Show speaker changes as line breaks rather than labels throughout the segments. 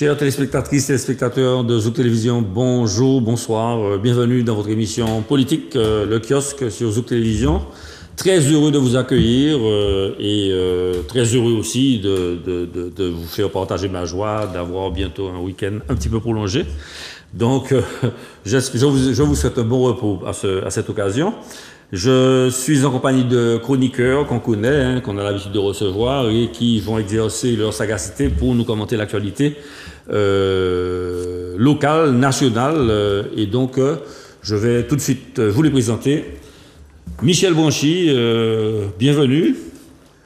Chers téléspectatrices et téléspectateurs de Zouk Télévision, bonjour, bonsoir, bienvenue dans votre émission politique, le kiosque sur Zouk Télévision. Très heureux de vous accueillir et très heureux aussi de vous faire partager ma joie d'avoir bientôt un week-end un petit peu prolongé. Donc, je vous souhaite un bon repos à cette occasion. Je suis en compagnie de chroniqueurs qu'on connaît, qu'on a l'habitude de recevoir et qui vont exercer leur sagacité pour nous commenter l'actualité locale, nationale. Et donc, je vais tout de suite vous les présenter. Michel Branchi, bienvenue.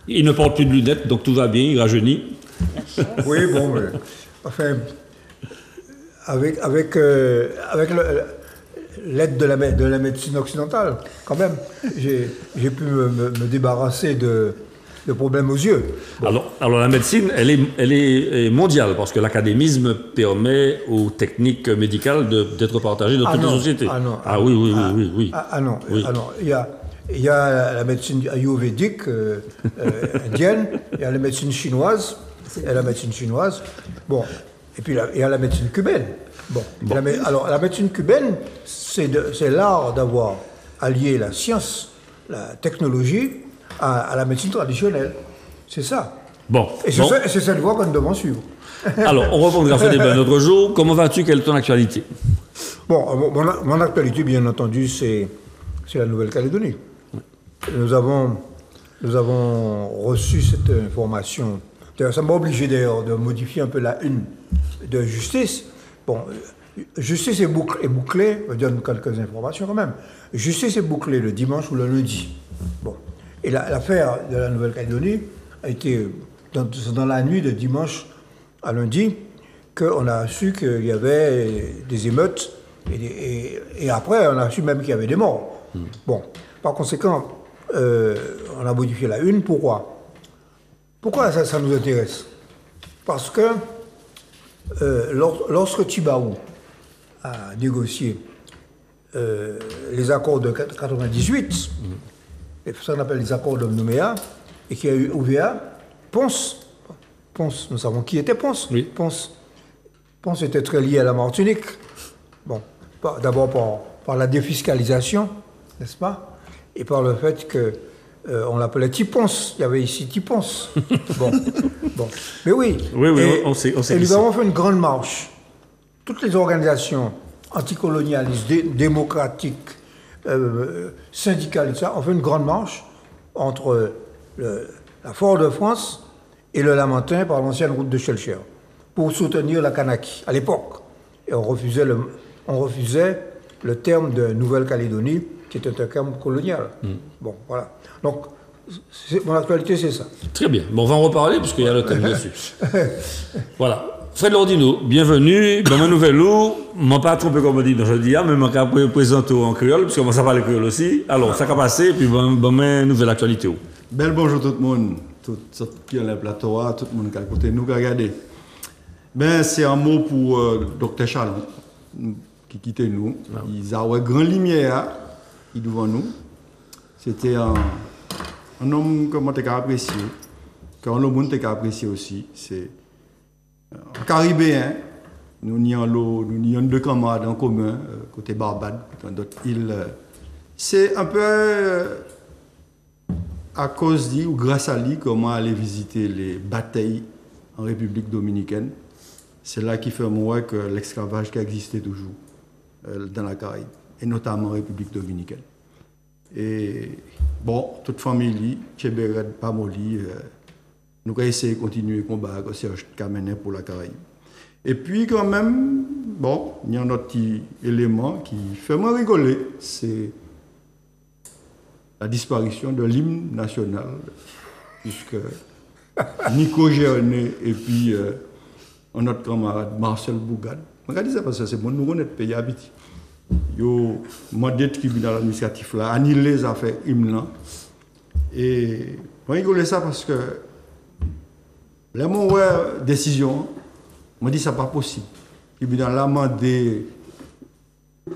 Il ne porte plus de lunettes, donc tout va bien, il rajeunit.
Oui, bon, mais, enfin, avec l'aide de la médecine occidentale, quand même, j'ai pu me débarrasser de problèmes aux yeux. Bon.
Alors la médecine, elle est mondiale, parce que l'académisme permet aux techniques médicales d'être partagées dans toutes les sociétés.
Ah non.
Ah oui.
Ah non. Il y a la médecine ayurvédique indienne, il y a la médecine chinoise, Bon, et puis il y a la médecine cubaine. Bon. Alors la médecine cubaine, c'est l'art d'avoir allié la science, la technologie à la médecine traditionnelle. C'est ça.
Bon.
Et c'est cette voie que nous devons suivre.
Alors, on reprendra ce débat un autre jour. Comment vas-tu? Quelle est ton actualité?
Bon, mon actualité, bien entendu, c'est la Nouvelle-Calédonie. Nous avons reçu cette information. Ça m'a obligé d'ailleurs de modifier un peu la une de Justice. Bon, Justice est bouclée, je donne quelques informations quand même. Justice est bouclée le dimanche ou le lundi. Bon. Et l'affaire de la Nouvelle-Calédonie a été dans la nuit de dimanche à lundi qu'on a su qu'il y avait des émeutes et après on a su même qu'il y avait des morts. Bon, par conséquent, on a modifié la une. Pourquoi ça nous intéresse? Parce que lorsque Tjibaou a négocié les accords de 98, ça qu'on appelle les accords de Nouméa, et qu'il y a eu OVA, Ponce, nous savons qui était Ponce.
Oui.
Ponce était très lié à la Martinique. Bon, d'abord par la défiscalisation, n'est-ce pas? Et par le fait que on l'appelait Tiponce. Il y avait ici Tiponce. Bon. Mais oui.
Oui, on sait.
Et nous avons fait une grande marche. Toutes les organisations anticolonialistes, démocratiques, syndicales, et ça, ont fait une grande marche entre la Fort-de-France et le Lamentin par l'ancienne route de Schellcher pour soutenir la Kanaki à l'époque. Et on refusait le terme de Nouvelle-Calédonie, qui était un terme colonial. Bon, voilà. Donc, mon actualité, c'est ça.
Très bien. Bon, on va en reparler, puisqu'il y a le thème dessus. Voilà. Fred Lordino, bienvenue. Dans ma nouvelle eau, je ne m'en pas trompé comme on dit dans jeudi, mais je vais présenter en créole, puisque moi ça parle créole aussi. Alors, ça va passer, puis ma nouvelle actualité.
Bel bonjour tout le monde, tout qui est dans le plateau, tout le monde qui a côté nous qui a regardé. Ben, c'est un mot pour Dr Chalon, qui quittait nous. Ils avaient une grande lumière devant nous. C'était un homme que moi j'ai apprécié, qu'un autre monde a apprécié aussi. C'est un Caribéen. Nous avons deux camarades en commun, côté Barbade, dans d'autres îles. C'est un peu à cause de lui ou grâce à lui comment aller visiter les batailles en République dominicaine. C'est là qu'il fait moi que l'esclavage qui existait toujours dans la Caraïbe, et notamment en République dominicaine. Et bon, toute famille, Tchéberet, Pamoli, nous avons essayé de continuer le combat que Serge Kamenet pour la Caraïbe. Et puis quand même, bon, il y a un autre petit élément qui fait moi rigoler, c'est la disparition de l'hymne national, puisque Nico Gernet et puis notre camarade Marcel Bougade, regardez ça parce que c'est bon, nous connaissons le pays habité. Yo, moi, des tribunaux administratifs là, annulé les affaires hymne. Et je rigole ça parce que les mots décision, on dit ça pas possible. Le tribunal a demandé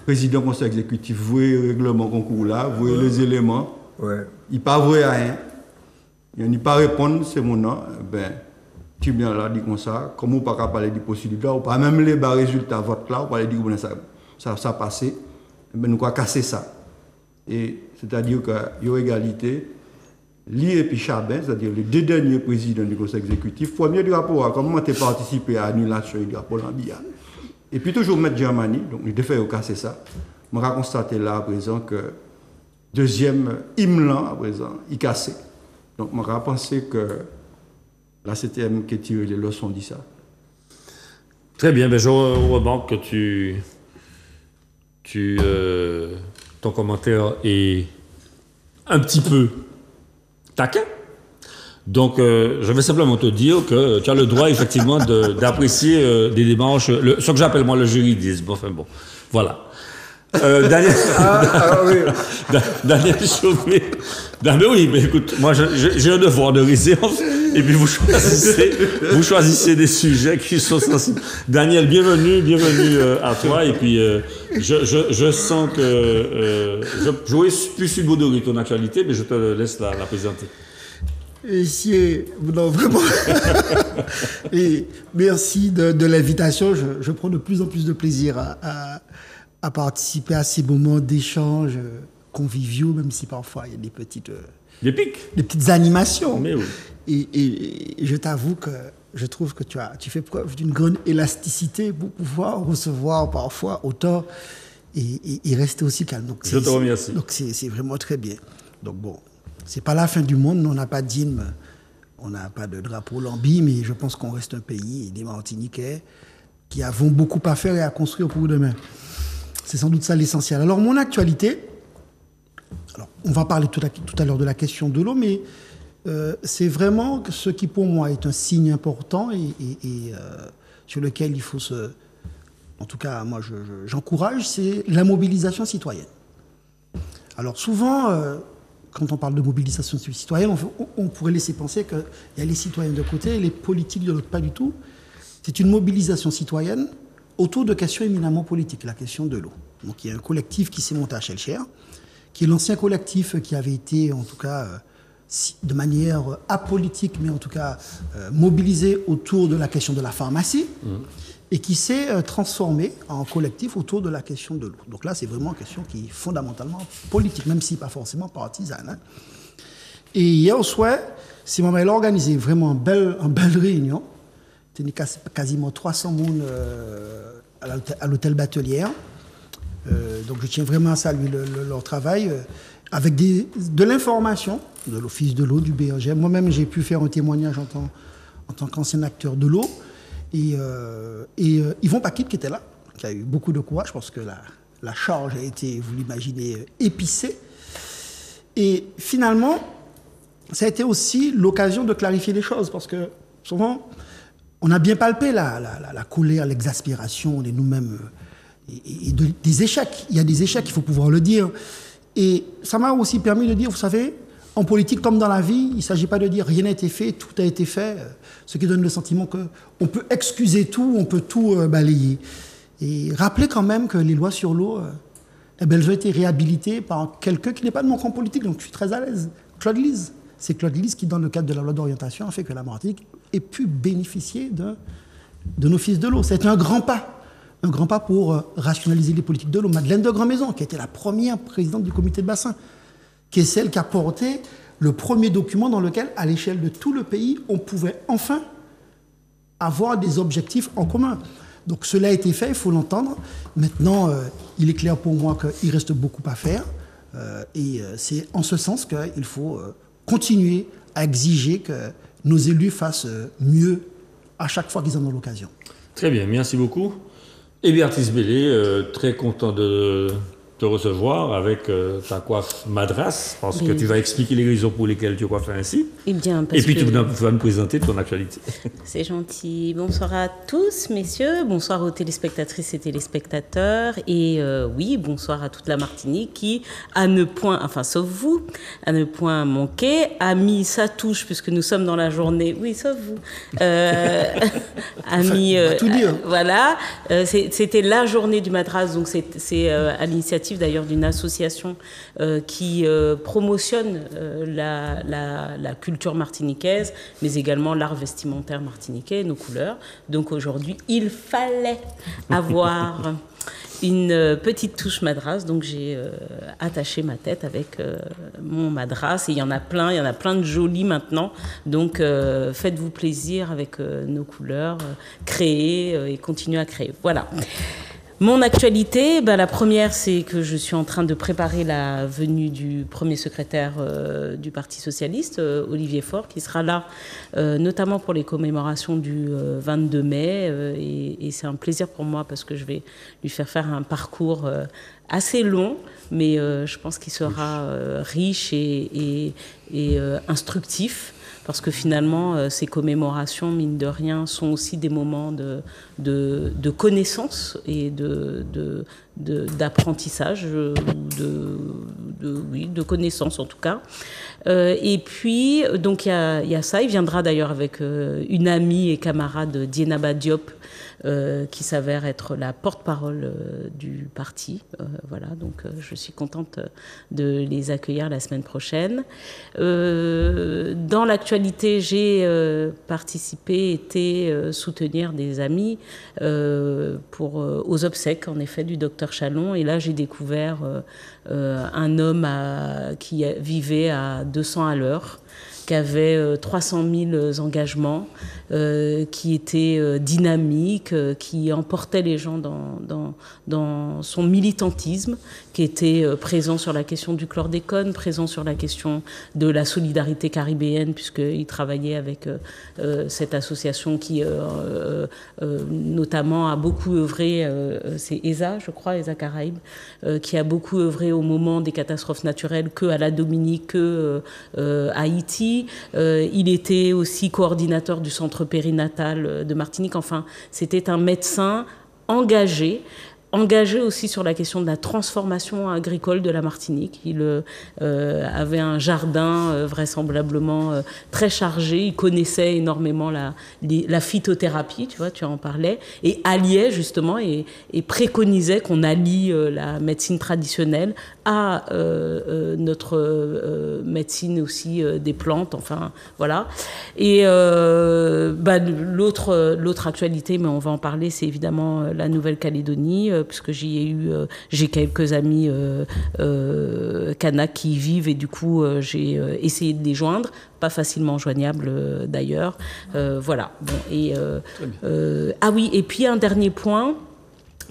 président du conseil exécutif, voyez le règlement concours là, voyez les éléments.
Ouais.
Il pas vrai à rien. Il n'y pas répondre, c'est mon nom. Ben, tu bien là, dit comme ça, comment on ne peut pas parler du possible là, ou pas même les résultats vote là, on peut dire que ça passé, ben nous avons cassé ça. Et c'est-à-dire qu'il y a égalité, Li et puis Chabin, c'est-à-dire les deux derniers présidents du Conseil exécutif, premier du rapport, comment tu as participé à l'annulation du rapport Lambia. Et puis toujours mettre Germanie, donc il devait casser ça. On a constaté là à présent que deuxième Imlan à présent, il cassé. Donc on a pensé que la CTM qui tire les leçons dit ça.
Très bien, ben je remarque que ton commentaire est un petit peu taquin. Donc, je vais simplement te dire que tu as le droit, effectivement, d'apprécier des démarches, ce que j'appelle moi le juridisme. Enfin bon, voilà. Daniel, Daniel Chauvet. Mais oui, mais écoute, moi j'ai un devoir de réserve et puis vous choisissez des sujets qui sont sensibles. Daniel, bienvenue à toi et puis je sens que j'aurais pu subodorer ton actualité, mais je te laisse la présenter.
Non, vraiment. Et merci de l'invitation. Je prends de plus en plus de plaisir à participer à ces moments d'échange conviviaux, même si parfois il y a des petites animations.
Mais oui.
Et je t'avoue que je trouve que tu fais preuve d'une grande élasticité pour pouvoir recevoir parfois autant et rester aussi calme. Donc,
je te remercie.
Donc c'est vraiment très bien. Donc bon, c'est pas la fin du monde, on n'a pas d'hymne, on n'a pas de drapeau lambi, mais je pense qu'on reste un pays, des Martiniquais, qui avons beaucoup à faire et à construire pour demain. C'est sans doute ça l'essentiel. Alors, mon actualité, on va parler tout à l'heure de la question de l'eau, mais c'est vraiment ce qui, pour moi, est un signe important et sur lequel il faut en tout cas, moi, j'encourage, c'est la mobilisation citoyenne. Alors, souvent, quand on parle de mobilisation citoyenne, on pourrait laisser penser qu'il y a les citoyens de côté et les politiques de l'autre, pas du tout. C'est une mobilisation citoyenne autour de questions éminemment politiques, la question de l'eau. Donc il y a un collectif qui s'est monté à Chelcher, qui est l'ancien collectif qui avait été, en tout cas, de manière apolitique, mais en tout cas mobilisé autour de la question de la pharmacie, et qui s'est transformé en collectif autour de la question de l'eau. Donc là, c'est vraiment une question qui est fondamentalement politique, même si pas forcément partisane. Hein. Et hier au soir, Simon Maël a organisé vraiment une belle réunion. Il y a quasiment 300 personnes à l'hôtel Batelière. Donc je tiens vraiment à saluer leur travail avec de l'information de l'Office de l'eau, du BRG. Moi-même, j'ai pu faire un témoignage en tant qu'ancien acteur de l'eau. Et Yvon Paquet qui était là, qui a eu beaucoup de courage parce que la charge a été, vous l'imaginez, épicée. Et finalement, ça a été aussi l'occasion de clarifier les choses parce que souvent, on a bien palpé la colère, l'exaspération de nous-mêmes et des échecs. Il y a des échecs, il faut pouvoir le dire. Et ça m'a aussi permis de dire, vous savez, en politique comme dans la vie, il ne s'agit pas de dire rien n'a été fait, tout a été fait, ce qui donne le sentiment qu'on peut excuser tout, on peut tout balayer. Et rappeler quand même que les lois sur l'eau, elles ont été réhabilitées par quelqu'un qui n'est pas de mon camp politique, donc je suis très à l'aise. Claude Lise. C'est Claude Lise qui, dans le cadre de la loi d'orientation, a fait que la Martinique ait pu bénéficier d'un office de l'eau. C'est un grand pas pour rationaliser les politiques de l'eau. Madeleine de Grand-Maison, qui a été la première présidente du comité de bassin, qui est celle qui a porté le premier document dans lequel, à l'échelle de tout le pays, on pouvait enfin avoir des objectifs en commun. Donc cela a été fait, il faut l'entendre. Maintenant, il est clair pour moi qu'il reste beaucoup à faire. Et c'est en ce sens qu'il faut continuer à exiger que nos élus fassent mieux à chaque fois qu'ils en ont l'occasion.
Très bien, merci beaucoup. Et Béatrice Bellé, très content de te recevoir avec ta coiffe madras, parce que tu vas expliquer les raisons pour lesquelles tu coiffes ainsi.
Eh bien,
et puis tu vas nous présenter ton actualité.
C'est gentil. Bonsoir à tous, messieurs. Bonsoir aux téléspectatrices et téléspectateurs. Et oui, bonsoir à toute la Martinique qui, à ne point, enfin sauf vous, à ne point manquer, a mis sa touche, puisque nous sommes dans la journée, oui, sauf vous, a mis...
tout dire.
Voilà, c'était la journée du madras, donc c'est à l'initiative l'initiative d'ailleurs d'une association qui promotionne la culture martiniquaise, mais également l'art vestimentaire martiniquais, nos couleurs. Donc aujourd'hui, il fallait avoir une petite touche madras, donc j'ai attaché ma tête avec mon madras, et il y en a plein de jolis maintenant, donc faites-vous plaisir avec nos couleurs, créez et continuez à créer. Voilà. Mon actualité, la première, c'est que je suis en train de préparer la venue du premier secrétaire du Parti socialiste, Olivier Faure, qui sera là notamment pour les commémorations du 22 mai. Et c'est un plaisir pour moi parce que je vais lui faire un parcours assez long, mais je pense qu'il sera riche et instructif. Parce que finalement, ces commémorations, mine de rien, sont aussi des moments de connaissance et d'apprentissage, de connaissance en tout cas. Et puis, donc il y a ça. Il viendra d'ailleurs avec une amie et camarade, Dienaba Diop, qui s'avère être la porte-parole du parti. Voilà, donc je suis contente de les accueillir la semaine prochaine. Dans l'actualité, j'ai participé, été soutenir des amis aux obsèques, en effet, du docteur Chalon. Et là, j'ai découvert un homme qui vivait à 200 à l'heure, qui avait 300 000 engagements, qui était dynamique, qui emportait les gens dans son militantisme, qui était présent sur la question du chlordécone, présent sur la question de la solidarité caribéenne, puisqu'il travaillait avec cette association qui notamment a beaucoup œuvré, c'est ESA, je crois, ESA Caraïbes, qui a beaucoup œuvré au moment des catastrophes naturelles, que à la Dominique, que à Haïti. Il était aussi coordinateur du centre périnatal de Martinique. Enfin, c'était un médecin engagé aussi sur la question de la transformation agricole de la Martinique. Il avait un jardin vraisemblablement très chargé. Il connaissait énormément la phytothérapie, tu vois, tu en parlais, et alliait justement et préconisait qu'on allie la médecine traditionnelle à notre médecine aussi des plantes, enfin voilà. Et l'autre actualité, mais on va en parler, c'est évidemment la Nouvelle-Calédonie, puisque j'ai quelques amis Kanak qui y vivent, et du coup j'ai essayé de les joindre, pas facilement joignables d'ailleurs. Voilà. Bon, ah oui, et puis un dernier point,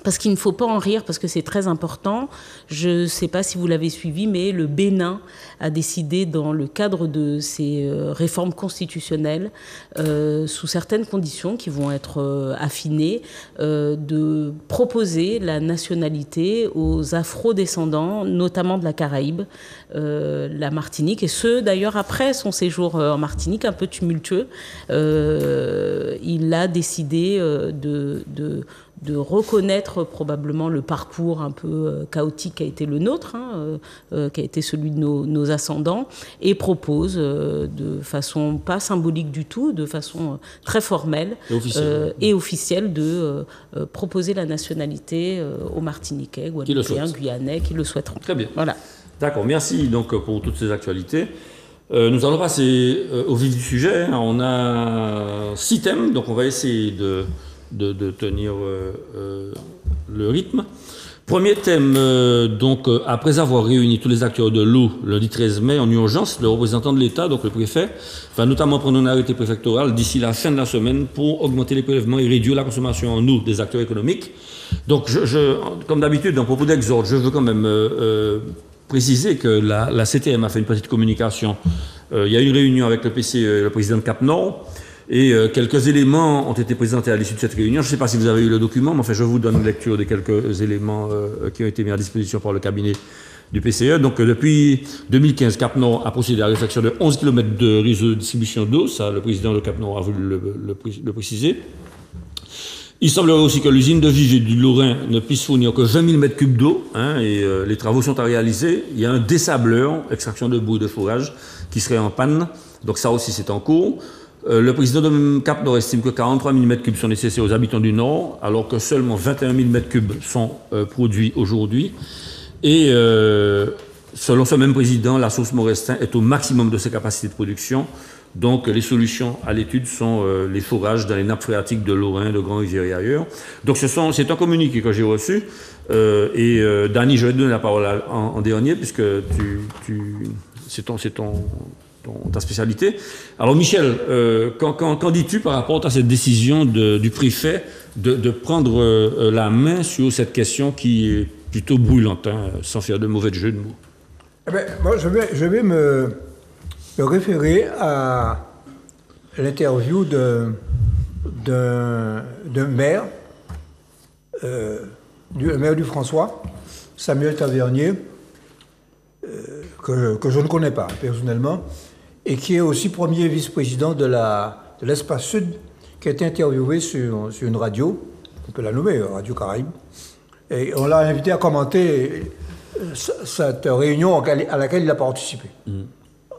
parce qu'il ne faut pas en rire, parce que c'est très important. Je ne sais pas si vous l'avez suivi, mais le Bénin a décidé, dans le cadre de ses réformes constitutionnelles, sous certaines conditions qui vont être affinées, de proposer la nationalité aux afro-descendants, notamment de la Caraïbe, la Martinique, et ce, d'ailleurs, après son séjour en Martinique, un peu tumultueux. Il a décidé de reconnaître probablement le parcours un peu chaotique qui a été le nôtre, qui a été celui de nos ascendants, et propose de façon pas symbolique du tout, de façon très formelle et officielle de proposer la nationalité aux Martiniquais, Guadeloupéens, Guyanais qui le souhaiteront.
Très bien.
Voilà.
D'accord, merci donc pour toutes ces actualités. Nous allons passer au vif du sujet. On a 6 thèmes, donc on va essayer de tenir le rythme. Premier thème, donc après avoir réuni tous les acteurs de l'eau lundi 13 mai en urgence, le représentant de l'État, donc le préfet, va notamment prendre un arrêté préfectoral d'ici la fin de la semaine pour augmenter les prélèvements et réduire la consommation en eau des acteurs économiques. Donc comme d'habitude, en propos d'exorde, je veux quand même préciser que la CTM a fait une petite communication. Il y a eu une réunion avec le PCE et le président de Cap-Nord. Et quelques éléments ont été présentés à l'issue de cette réunion. Je ne sais pas si vous avez eu le document, mais enfin, je vous donne une lecture de quelques éléments qui ont été mis à disposition par le cabinet du PCE. Donc, depuis 2015, Cap-Nord a procédé à la réfection de 11 km de réseau de distribution d'eau. Ça, le président de Cap-Nord a voulu le préciser. Il semblerait aussi que l'usine de Viger du Lorrain ne puisse fournir que 20 000 m3 d'eau, et les travaux sont à réaliser. Il y a un dessableur, extraction de boue et de fourrage, qui serait en panne. Donc ça aussi, c'est en cours. Le président de Cap-Nord estime que 43 000 m3 sont nécessaires aux habitants du Nord, alors que seulement 21 000 m3 sont produits aujourd'hui. Et selon ce même président, la source Morestin est au maximum de ses capacités de production. Donc les solutions à l'étude sont les forages dans les nappes phréatiques de l'Aurain, de Grand-Rivière et ailleurs. Donc c'est un communiqué que j'ai reçu. Dany, je vais te donner la parole en dernier, puisque c'est ta spécialité. Alors Michel, qu'en dis-tu par rapport à cette décision du préfet de prendre la main sur cette question qui est plutôt brûlante, hein, sans faire de mauvais jeu de mots?
Eh bien, moi, je vais me référer à l'interview d'un maire, le maire du François, Samuel Tavernier, que je ne connais pas personnellement, et qui est aussi premier vice-président de l'Espace Sud, qui a été interviewé sur une radio, on peut la nommer Radio Caraïbe, et on l'a invité à commenter cette réunion à laquelle il a participé.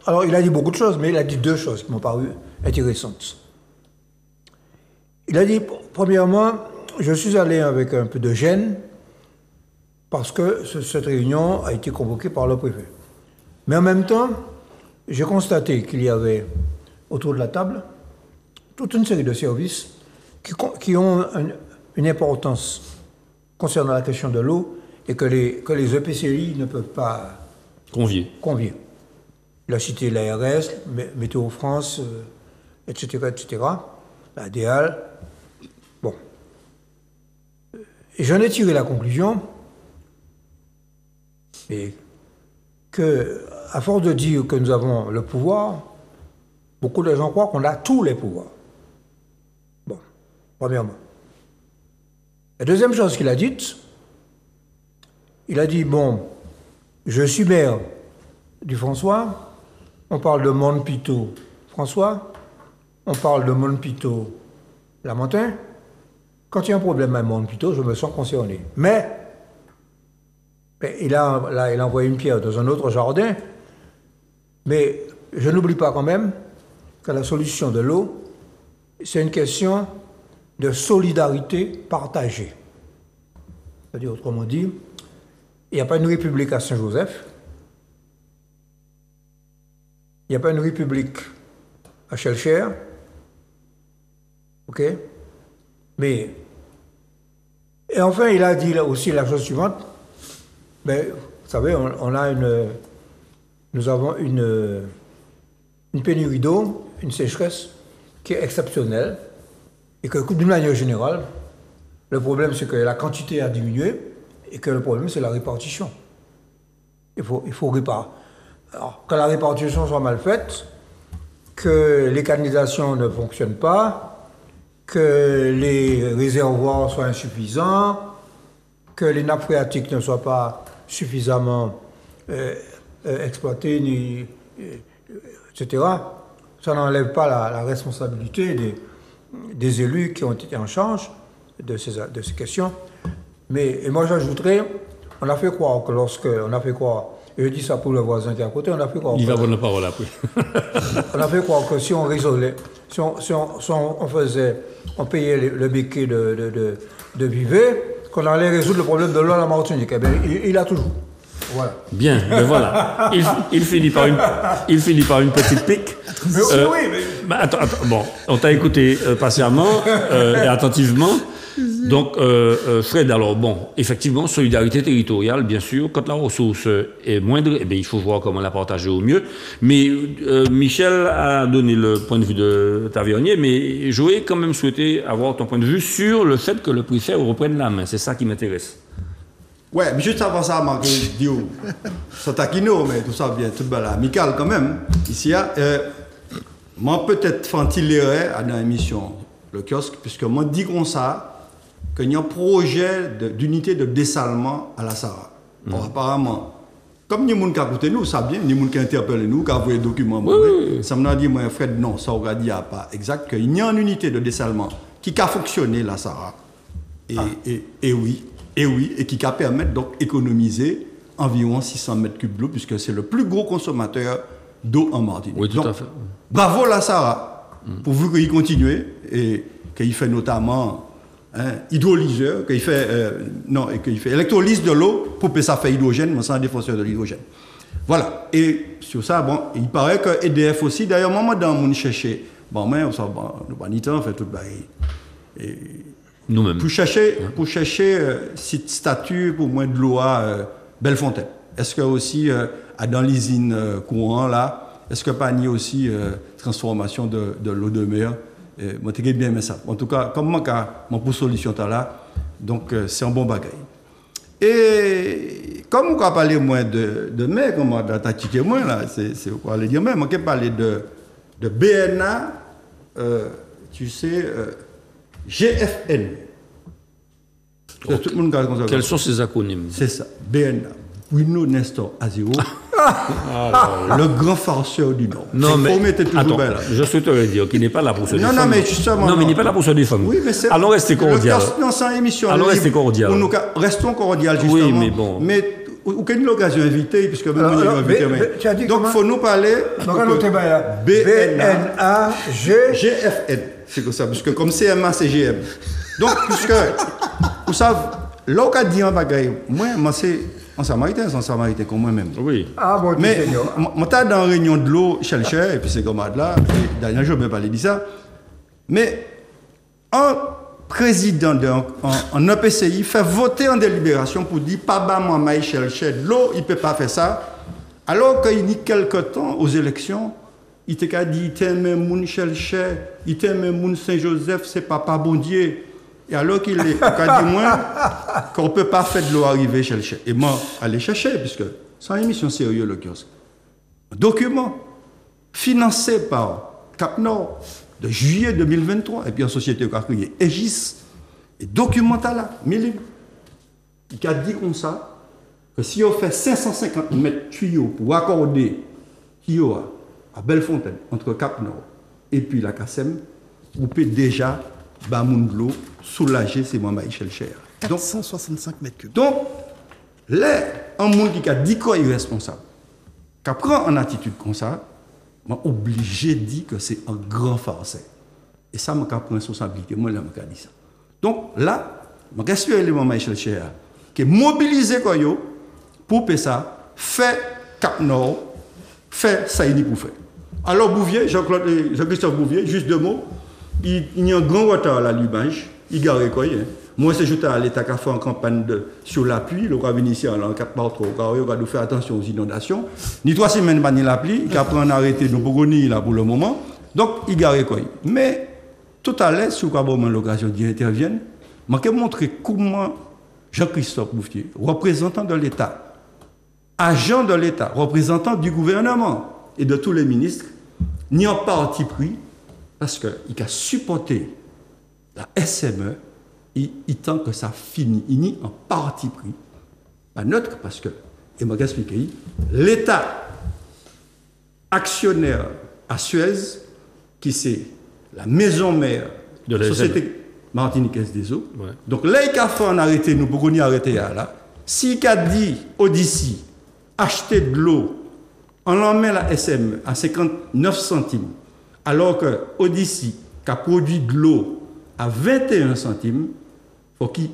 Alors, il a dit beaucoup de choses, mais il a dit 2 choses qui m'ont paru intéressantes. Il a dit, premièrement, je suis allé avec un peu de gêne parce que cette réunion a été convoquée par le préfet. Mais en même temps, j'ai constaté qu'il y avait autour de la table toute une série de services qui ont une importance concernant la question de l'eau et que les EPCI ne peuvent pas convier. Il a cité l'ARS, Météo France, etc., la DEAL. Bon. Et j'en ai tiré la conclusion qu'à force de dire que nous avons le pouvoir, beaucoup de gens croient qu'on a tous les pouvoirs. Bon, premièrement. La deuxième chose qu'il a dite, il a dit, bon, je suis maire du François, on parle de Montpito François, on parle de Montpito Lamentin. Quand il y a un problème à Montpito, je me sens concerné. Mais il a envoyé une pierre dans un autre jardin, mais je n'oublie pas quand même que la solution de l'eau, c'est une question de solidarité partagée. C'est-à-dire, autrement dit, il n'y a pas une république à Saint-Joseph, il n'y a pas une république à Chelcher, ok? Mais, et enfin, il a dit aussi la chose suivante, mais, vous savez, nous avons une pénurie d'eau, une sécheresse qui est exceptionnelle, et que d'une manière générale, le problème c'est que la quantité a diminué, et que le problème c'est la répartition. Il faut réparer. Alors, que la répartition soit mal faite, que les canalisations ne fonctionnent pas, que les réservoirs soient insuffisants, que les nappes phréatiques ne soient pas suffisamment exploitées, etc. Ça n'enlève pas la responsabilité des élus qui ont été en charge de ces questions. Et moi j'ajouterais, on a fait croire que et je dis ça pour le voisin qui est à côté, on a fait croire
il va prendre la parole après.
On a fait croire que si on résolvait, on payait le béquet de Vivet, qu'on allait résoudre le problème de l'eau à la Martinique. Eh bien, il a toujours. Voilà.
Bien, ben voilà. Il finit par une petite pique.
Mais
attends, bon, on t'a écouté patiemment et attentivement. Donc, Fred, alors bon, effectivement, solidarité territoriale, bien sûr. Quand la ressource est moindre, eh bien, il faut voir comment la partager au mieux. Mais Michel a donné le point de vue de Tavernier, mais j'aurais quand même souhaité avoir ton point de vue sur le fait que le préfet reprenne la main. C'est ça qui m'intéresse.
Ouais, mais juste avant ça, Marc, je dis, ça taquino, mais tout ça bien, tout amical quand même. Ici, moi peut-être fantilerais dans l'émission Le Kiosque, puisque moi dis comme ça, qu'il y a un projet d'unité de dessalement à la Sahara. Bon, apparemment, comme les gens qui écoutent nous, ça bien, les gens qui interpellent nous, qui envoient des documents, ça m'a dit, moi, Fred, non, ça aurait dit pas exact, qu'il y a une unité de dessalement qui a fonctionné la Sahara. Et oui, et qui va permettre donc économiser environ 600 mètres cubes d'eau, puisque c'est le plus gros consommateur d'eau en Martinique.
Oui, tout
donc,
à fait.
Bravo la Sahara, pourvu qu'il continue et qu'il fait notamment hydrolyseur, qu'il fait, qu'il fait électrolyse de l'eau pour que ça fait hydrogène, mais c'est un défenseur de l'hydrogène. Voilà. Et sur ça, bon, il paraît que EDF aussi, d'ailleurs, moi, dans mon chercher, bon, mais on s'en fait tout le
nous-mêmes.
Pour chercher cette statut pour moins de l'eau à Bellefontaine. Est-ce que aussi, dans l'usine courant, là, est-ce que pas ni aussi transformation de l'eau de mer? Moi, je bien aimé ça. En tout cas, comme moi, pour solution là, donc c'est un bon bagage. Et comme on va parler moins de mer, comme on va t'attaquer moins là, c'est quoi aller dire, mais on va parler de BNA, tu sais, GFN. Tout le monde
quels sont ces acronymes?
C'est ça, BNA. Bruno Nestor Azero, le grand farceur du Nord.
Non, mais attends,
là.
je souhaiterais dire qu'il n'est pas là pour se défendre.
Non, mais justement.
Non, mais il n'est pas là pour se défendre.
Oui, mais c'est.
Allons rester cordial.
Non, c'est une émission.
Allons rester cordial.
Restons cordial, justement.
Oui, mais bon.
Mais aucune occasion invitée, puisque même on est invité. Donc, il faut nous parler.
BNA,
GFN. C'est comme ça, parce que comme CMA, c'est GM. Donc, puisque, vous savez, là où on dit un bagage, moi, c'est. En samaritain comme moi-même.
Oui.
Ah bon, mais moi, j'étais dans une réunion de l'eau, Chelcher, et puis c'est comme là, et dernier jour, je vais parler de ça. Mais un président d'un EPCI fait voter en délibération pour dire, pas bas, moi, maï, Chelcher, de l'eau, il ne peut pas faire ça. Alors qu'il y a quelques temps, aux élections, il t'a dit, il t'aime moun Chelcher, il t'aime moun Saint-Joseph, c'est papa bon Dieu. Et alors qu'il est, dit moins, qu'on ne peut pas faire de l'eau arriver chez le chef. Et moi, aller chercher, puisque c'est une émission sérieuse, le kiosque. Un document financé par Cap Nord de juillet 2023, et puis en société qui a créé Aegis, et documental là, il a dit comme ça, que si on fait 550 mètres tuyaux pour accorder tuyaux à Bellefontaine, entre Cap Nord et puis la Cassem, vous pouvez déjà bah moun de l'eau soulager ces moments Michel Cher.
465 mètres cubes.
Donc, là, un monde qui a dit qu'il est responsable, qui prend en attitude comme ça, m'a obligé de dire que c'est un grand farceur. Et ça m'a pris responsabilité. Moi, là, m'a dit ça. Donc, là, je suis l'élément Michel Cher qui est mobilisé pour faire ça, fait Cap Nord, fait Saïdi pour faire. Alors, Bouvier, Jean-Christophe Bouvier, juste deux mots. Il y a un grand retard à la Lubange, il garde quoi. Moi, c'est juste à l'État qui a fait en campagne sur l'appui, le cas initial en 4 par 3, il va nous faire attention aux inondations. Ni 3 semaines, il l'appli, il a pris un arrêté de Bourgogne là pour le moment. Donc, il garde quoi. Mais, tout à l'heure, si vous avez l'occasion d'y intervenir, je vais montrer comment Jean-Christophe Bouffier, représentant de l'État, agent de l'État, représentant du gouvernement et de tous les ministres, n'y a pas parti pris. Parce qu'il a supporté la SME, il tend que ça finit. Il n'y a un parti pris. Pas neutre, parce que, et je vais expliquer, l'État actionnaire à Suez, qui c'est la maison mère de la société martiniquaise des eaux. Ouais. Donc là, il a fait un arrêté, nous pouvons y arrêter là. S'il a dit Odyssey, acheter de l'eau, on l'emmène à la SME à 59 centimes. Alors que Odyssey, qui a produit de l'eau à 21 centimes, il faut qu'il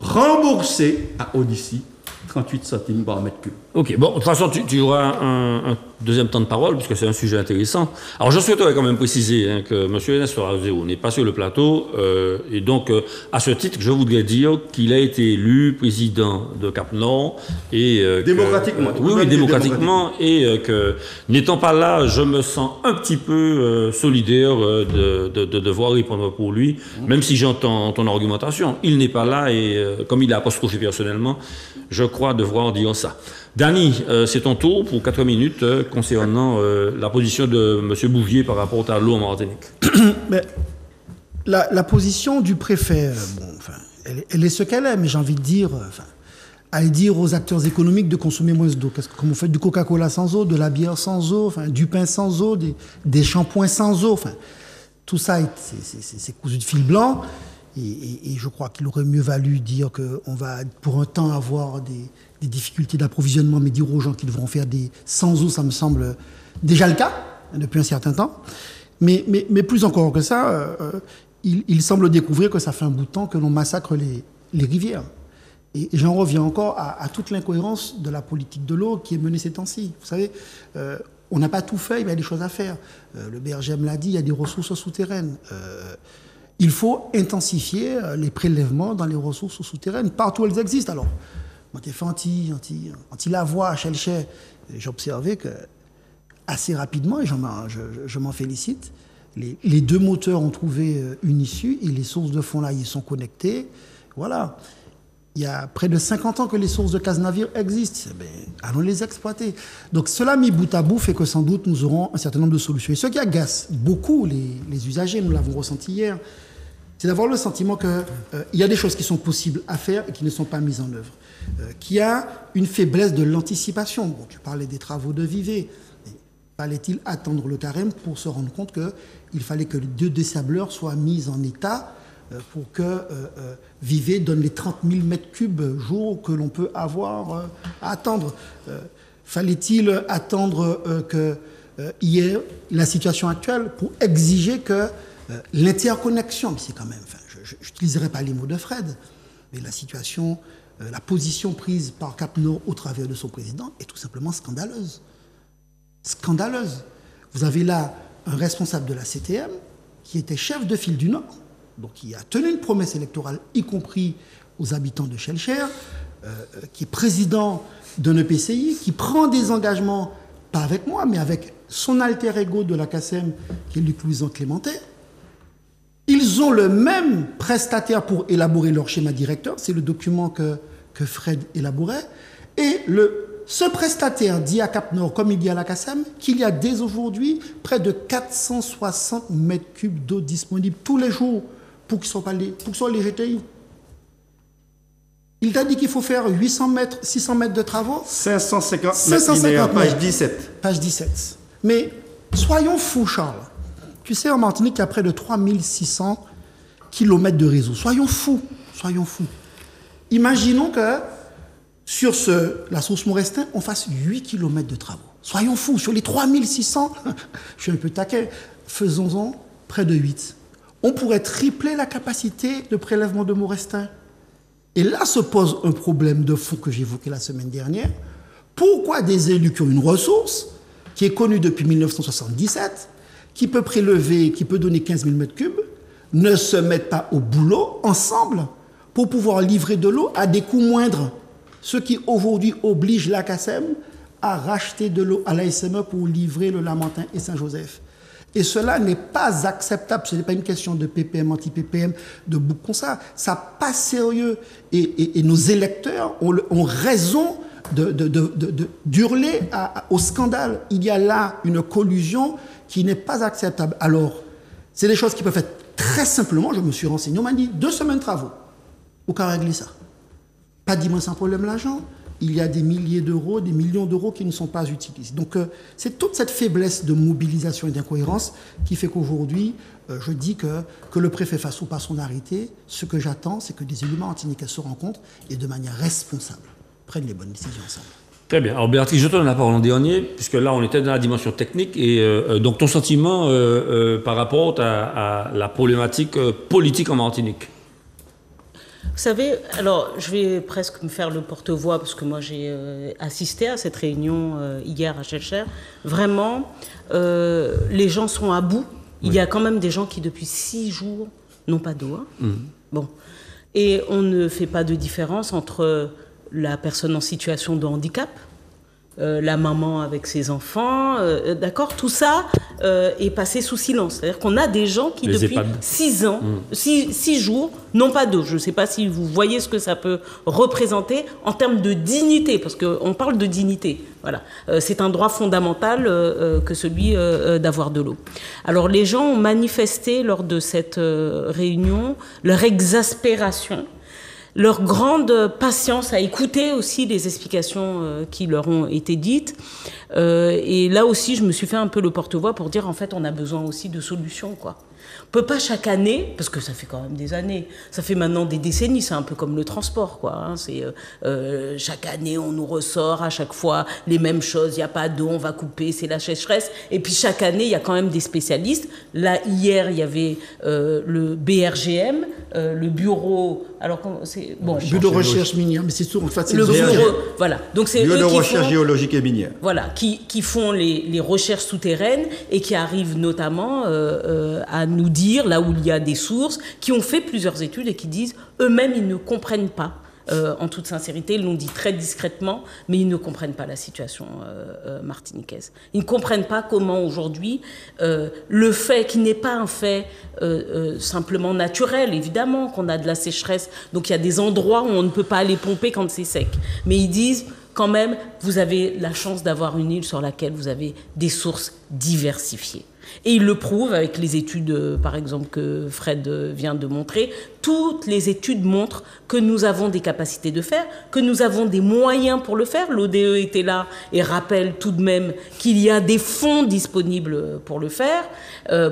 rembourse à Odyssey 38 centimes par mètre cube.
Ok, bon, de toute façon, tu auras un deuxième temps de parole, puisque c'est un sujet intéressant. Alors, je souhaiterais quand même préciser que M. Nestor Azero n'est pas sur le plateau, et donc, à ce titre, je voudrais dire qu'il a été élu président de Cap Nord, et
démocratiquement.
Oui, démocratiquement, et que, n'étant pas là, je me sens un petit peu solidaire de devoir répondre pour lui, même si j'entends ton argumentation. Il n'est pas là, et comme il a apostrophé personnellement, je crois devoir dire ça. Dany, c'est ton tour pour 4 minutes concernant la position de M. Bouvier par rapport à l'eau en Martinique.
Mais la position du préfet, elle est ce qu'elle est, mais j'ai envie de dire, aller dire aux acteurs économiques de consommer moins d'eau. Comme vous faites du Coca-Cola sans eau, de la bière sans eau, du pain sans eau, des shampoings sans eau, tout ça, c'est cousu de fil blanc. Et je crois qu'il aurait mieux valu dire qu'on va, pour un temps, avoir des difficultés d'approvisionnement, mais dire aux gens qu'ils devront faire des sans eau, ça me semble déjà le cas, depuis un certain temps. Mais plus encore que ça, il semble découvrir que ça fait un bout de temps que l'on massacre les rivières. Et j'en reviens encore à toute l'incohérence de la politique de l'eau qui est menée ces temps-ci. Vous savez, on n'a pas tout fait, il y a des choses à faire. Le BRGM l'a dit, il y a des ressources souterraines. Il faut intensifier les prélèvements dans les ressources souterraines, partout où elles existent. Alors, moi, j'ai fait anti-Lavoie à Chelcher. J'ai observé que assez rapidement, et je m'en félicite, les deux moteurs ont trouvé une issue et les sources de fond là, ils sont connectés. Voilà. Il y a près de 50 ans que les sources de Cazenavire existent. Eh bien, allons les exploiter. Donc cela mis bout à bout fait que sans doute nous aurons un certain nombre de solutions. Et ce qui agace beaucoup les usagers, nous l'avons ressenti hier, c'est d'avoir le sentiment qu'il y a des choses qui sont possibles à faire et qui ne sont pas mises en œuvre. Qu'il y a une faiblesse de l'anticipation. Bon, tu parlais des travaux de Vivey. Fallait-il attendre le carême pour se rendre compte qu'il fallait que les 2 désableurs soient mis en état pour que Vivey donne les 30 000 mètres cubes jour que l'on peut avoir à attendre. Fallait-il attendre qu'il y ait la situation actuelle pour exiger que l'interconnexion, mais c'est quand même, je n'utiliserai pas les mots de Fred, mais la situation, la position prise par Cap-Nord au travers de son président est tout simplement scandaleuse. Scandaleuse. Vous avez là un responsable de la CTM qui était chef de file du Nord, donc qui a tenu une promesse électorale, y compris aux habitants de Chelcher, qui est président d'un EPCI, qui prend des engagements, pas avec moi, mais avec son alter ego de la CACEM, qui est Luc Louison Clémentet. Ils ont le même prestataire pour élaborer leur schéma directeur, c'est le document que Fred élaborait, et ce prestataire dit à Cap-Nord, comme il dit à la CACEM, qu'il y a dès aujourd'hui près de 460 mètres cubes d'eau disponibles tous les jours pour qu'ils soient les GTI. Il t'a dit qu'il faut faire 800 mètres, 600 mètres de travaux.
550 mètres, page 17.
Page 17. Mais soyons fous, Charles. Tu sais, en Martinique, il y a près de 3600 kilomètres de réseau. Soyons fous. Imaginons que sur la source Maurestin, on fasse 8 km de travaux. Soyons fous, sur les 3600, je suis un peu taquin, faisons-en près de 8. On pourrait tripler la capacité de prélèvement de Maurestin. Et là se pose un problème de fond que j'évoquais la semaine dernière. Pourquoi des élus qui ont une ressource, qui est connue depuis 1977, qui peut prélever, qui peut donner 15 000 mètres cubes, ne se mettent pas au boulot ensemble pour pouvoir livrer de l'eau à des coûts moindres? Ce qui aujourd'hui oblige la CACEM à racheter de l'eau à la SME pour livrer le Lamentin et Saint-Joseph. Et cela n'est pas acceptable. Ce n'est pas une question de PPM, anti-PPM, de bouc comme ça. Ça passe sérieux. Et nos électeurs ont raison d'hurler au scandale. Il y a là une collusion qui n'est pas acceptable. Alors, c'est des choses qui peuvent faire très simplement. Je me suis renseigné. On m'a dit 2 semaines de travaux. Au cas régler ça. Pas dis-moi sans problème l'argent. Il y a des milliers d'euros, des millions d'euros qui ne sont pas utilisés. Donc c'est toute cette faiblesse de mobilisation et d'incohérence qui fait qu'aujourd'hui, je dis que le préfet fasse ou pas son arrêté. Ce que j'attends, c'est que des élus martiniquais se rencontrent et de manière responsable prennent les bonnes décisions ensemble.
Très bien. Alors Béatrice, je te donne la parole en dernier, puisque là on était dans la dimension technique. Et donc ton sentiment par rapport à la problématique politique en Martinique?
Vous savez, alors je vais presque me faire le porte-voix parce que moi j'ai assisté à cette réunion hier à Chelcher. Vraiment, les gens sont à bout. Il y a quand même des gens qui depuis 6 jours n'ont pas d'eau. Hein. Bon. Et on ne fait pas de différence entre la personne en situation de handicap, la maman avec ses enfants, d'accord, tout ça est passé sous silence. C'est-à-dire qu'on a des gens qui, depuis 6 ans, 6 jours, n'ont pas d'eau. Je ne sais pas si vous voyez ce que ça peut représenter en termes de dignité, parce qu'on parle de dignité. Voilà. C'est un droit fondamental que celui d'avoir de l'eau. Alors les gens ont manifesté lors de cette réunion leur exaspération, leur grande patience à écouter aussi les explications qui leur ont été dites. Et là aussi, je me suis fait un peu le porte-voix pour dire, en fait, on a besoin aussi de solutions, quoi. On peut pas chaque année, parce que ça fait quand même des années, ça fait maintenant des décennies, c'est un peu comme le transport, quoi. Hein, chaque année, on nous ressort à chaque fois les mêmes choses. Il n'y a pas d'eau, on va couper, c'est la sécheresse. Et puis chaque année, il y a quand même des spécialistes. Là, hier, il y avait le BRGM, le bureau. Alors, c'est bon.
Bureau de recherche minière, mais c'est sûr, en fait, c'est
le bureau. Voilà. Donc c'est
Bureau
eux
de
qui
recherche
font,
géologique et minière.
voilà, qui font les recherches souterraines et qui arrivent notamment à nous dire là où il y a des sources, qui ont fait plusieurs études et qui disent eux-mêmes ils ne comprennent pas. En toute sincérité, ils l'ont dit très discrètement, mais ils ne comprennent pas la situation martiniquaise. Ils ne comprennent pas comment aujourd'hui le fait, qui n'est pas un fait simplement naturel, évidemment qu'on a de la sécheresse, donc il y a des endroits où on ne peut pas aller pomper quand c'est sec, mais ils disent quand même, vous avez la chance d'avoir une île sur laquelle vous avez des sources diversifiées. Et il le prouve avec les études, par exemple, que Fred vient de montrer. Toutes les études montrent que nous avons des capacités de faire, que nous avons des moyens pour le faire. L'ODE était là et rappelle tout de même qu'il y a des fonds disponibles pour le faire,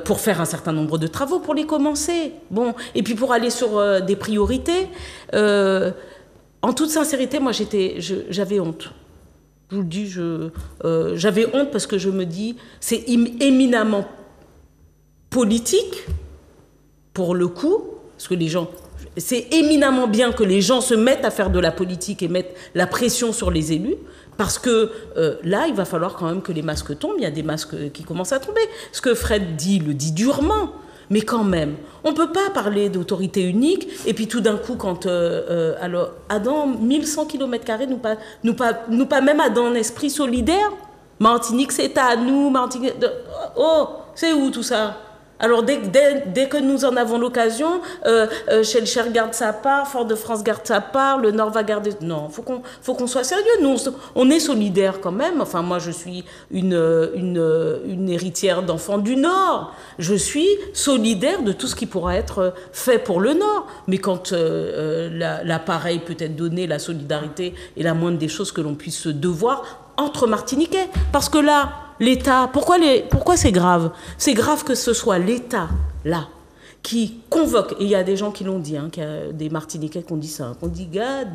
pour faire un certain nombre de travaux, pour les commencer. Bon, et puis pour aller sur des priorités. En toute sincérité, moi, j'avais honte. Je vous le dis, j'avais honte parce que je me dis, c'est éminemment politique, pour le coup, parce que les gens, c'est éminemment bien que les gens se mettent à faire de la politique et mettent la pression sur les élus, parce que là, il va falloir quand même que les masques tombent, il y a des masques qui commencent à tomber. Ce que Fred dit, le dit durement. Mais quand même, on ne peut pas parler d'autorité unique et puis tout d'un coup, quand alors Adam, 1100 km² nous pas même Adam en esprit solidaire. Martinique, c'est à nous. Martinique, oh, c'est où tout ça? Alors dès que nous en avons l'occasion, Shellcher garde sa part, Fort-de-France garde sa part, le Nord va garder... Non, faut qu'on soit sérieux. Nous, on est solidaires quand même. Enfin, moi, je suis une héritière d'enfants du Nord. Je suis solidaire de tout ce qui pourra être fait pour le Nord. Mais quand l'appareil peut être donné, la solidarité est la moindre des choses que l'on puisse se devoir entre Martiniquais. Parce que là, l'État, pourquoi c'est grave? C'est grave que ce soit l'État, là, qui convoque, et il y a des gens qui l'ont dit, hein, qu'il y a des Martiniquais qui ont dit ça, qu'on dit gade,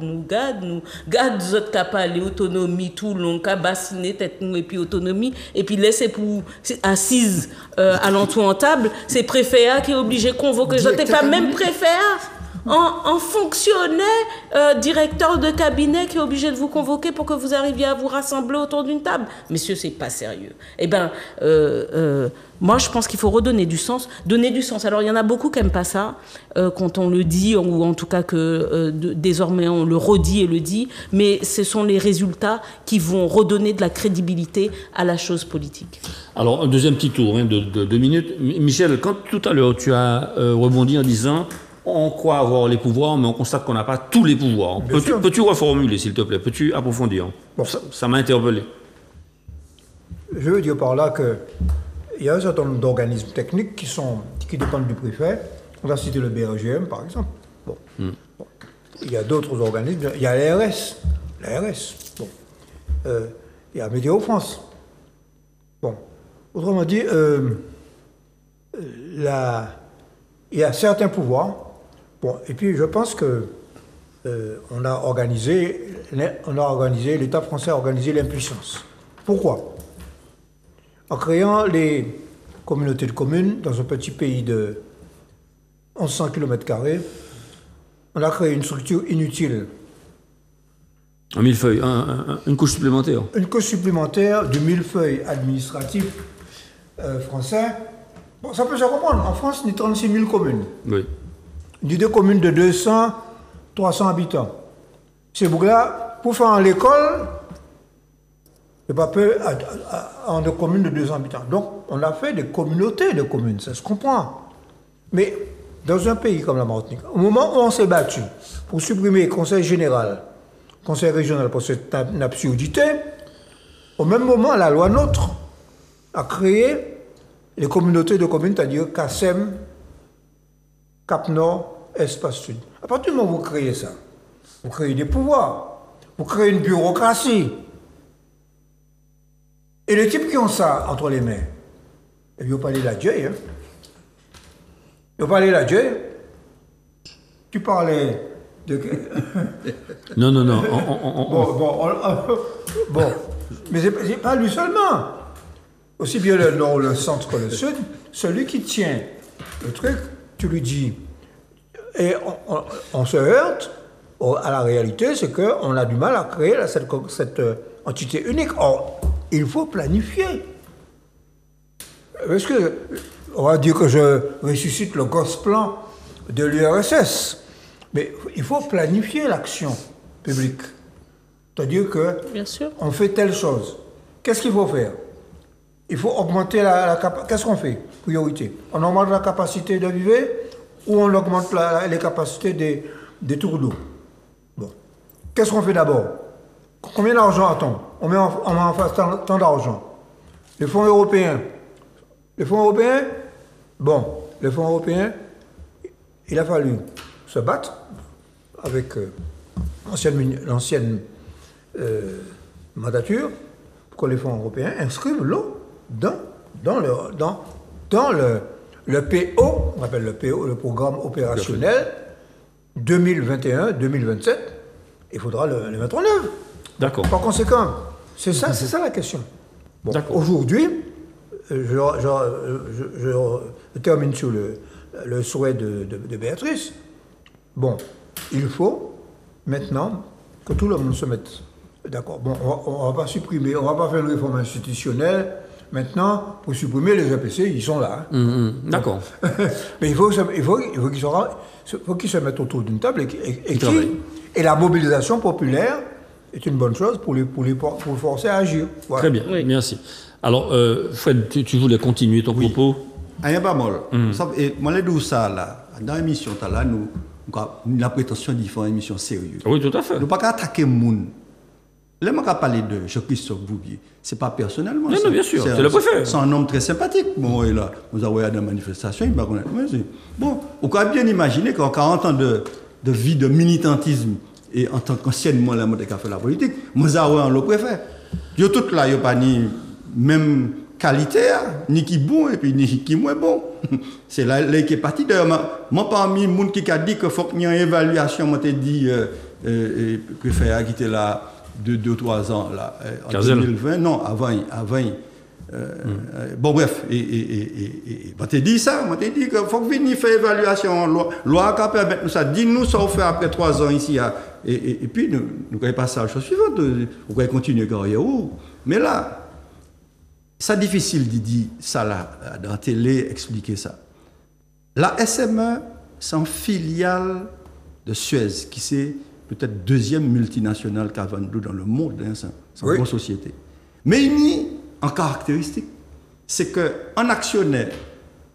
zot kapal, et autonomie, tout long, bassiner, tête nous, et puis autonomie, et puis laisser pour assise à l'entour en table, c'est préfet qui est obligé de convoquer, zot, et pas même préfet en fonctionnaire, directeur de cabinet qui est obligé de vous convoquer pour que vous arriviez à vous rassembler autour d'une table. Messieurs, c'est pas sérieux. Eh bien, moi, je pense qu'il faut redonner du sens. Donner du sens. Alors, il y en a beaucoup qui n'aiment pas ça, quand on le dit, ou en tout cas que désormais on le redit et le dit, mais ce sont les résultats qui vont redonner de la crédibilité à la chose politique.
Alors, un deuxième petit tour de 2 minutes. Michel, quand tout à l'heure tu as rebondi en disant... On croit avoir les pouvoirs, mais on constate qu'on n'a pas tous les pouvoirs. Peux-tu reformuler, s'il te plaît? Peux-tu approfondir? Bon. Ça m'a interpellé.
Je veux dire par là qu'il y a un certain nombre d'organismes techniques qui dépendent du préfet. On va citer le BRGM, par exemple. Bon. Bon. Il y a d'autres organismes. Il y a l'ARS. Bon. Il y a Météo France. Bon. Autrement dit, il y a certains pouvoirs. Bon, et puis je pense que l'État français a organisé l'impuissance. Pourquoi? En créant les communautés de communes dans un petit pays de 1100 km², on a créé une structure inutile.
Un millefeuille, une couche supplémentaire.
Une couche supplémentaire du millefeuille administratif français. Bon, ça peut se comprendre. En France, il y a 36 000 communes. Oui. Des communes de 200, 300 habitants. Ces boucles-là, pour faire l'école, c'est pas peu en des communes de 200 habitants. Donc, on a fait des communautés de communes, ça se comprend. Mais dans un pays comme la Martinique, au moment où on s'est battu pour supprimer le conseil général, conseil régional pour cette absurdité, au même moment, la loi NOTRe a créé les communautés de communes, c'est-à-dire CACEM, Cap Nord, Espace Sud. À partir du moment où vous créez ça, vous créez des pouvoirs, vous créez une bureaucratie. Et les types qui ont ça entre les mains, ils vont parler de la Dieu. Hein. On parlait là, Dieu. Tu parlais de...
Non.
Bon. Mais c'est pas lui seulement. Aussi bien le nord, le centre que le sud. Celui qui tient le truc, tu lui dis. Et on se heurte à la réalité, c'est qu'on a du mal à créer cette entité unique. Or, il faut planifier. Parce que, on va dire que je ressuscite le gosse-plan de l'URSS. Mais il faut planifier l'action publique. C'est-à-dire qu'on fait telle chose. Qu'est-ce qu'il faut faire? Il faut augmenter la capacité. Qu'est-ce qu'on fait? Priorité. On augmente la capacité de vivre ou on augmente les capacités des tours d'eau? Bon. Qu'est-ce qu'on fait d'abord? Combien d'argent a-t-on? On met en face tant d'argent. Les fonds européens. Les fonds européens? Bon. Les fonds européens, il a fallu se battre avec l'ancienne mandature pour que les fonds européens inscrivent l'eau dans le PO, on appelle le PO, le programme opérationnel 2021-2027. Il faudra le mettre en œuvre.
D'accord.
Par conséquent, c'est ça la question. Bon, aujourd'hui, je termine sur le souhait de Béatrice. Bon, il faut maintenant que tout le monde se mette d'accord. Bon, on va pas supprimer, on va pas faire une réforme institutionnelle. Maintenant, pour supprimer les APC, ils sont là. Hein.
D'accord.
Mais il faut qu'ils se mettent autour d'une table et la mobilisation populaire est une bonne chose pour les forcer à agir. Voilà.
Très bien, merci. Alors, Fred, tu voulais continuer ton propos?
Rien pas mal. Et moi, je dis ça là, dans l'émission, là, nous avons la prétention d'y faire une émission sérieuse.
Oui, tout à fait.
Nous ne pouvons pas attaquer le monde. Là, je vais parler de Jean-Christophe Bouvier. Ce n'est pas personnellement.
Non, bien sûr, c'est le préfet.
C'est un homme très sympathique. Bon, et là, nous avons eu des manifestations, il va connaître. Bon, on peut bien imaginer qu'en 40 ans de vie de militantisme, et en tant qu'anciennement, là, moi, qui a fait la politique, nous avons le préfet. Yo tout là, yo pas ni même qualité, ni qui bon, et puis ni qui moins bon. C'est là qui est parti. D'ailleurs, moi, parmi les gens qui a dit qu'il faut qu'il y ait une évaluation, moi, t'ai dit, préfet a quitté là, 2-3 ans, là, en 2020, non, avant. Bon, bref, moi t'ai dit ça, moi t'ai dit qu'il faut que venir faire évaluation, loi qui permet nous ça, dis-nous ça on fait après 3 ans ici, et puis nous allons passer à la chose suivante, on va continuer carrière, mais là, c'est difficile de dire ça là, dans la télé, expliquer ça. La SME, c'est une filiale de Suez, qui c'est peut-être deuxième multinationale qu'a vendu dans le monde, hein, c'est une grosse société. Mais il y a une caractéristique, c'est qu'un actionnaire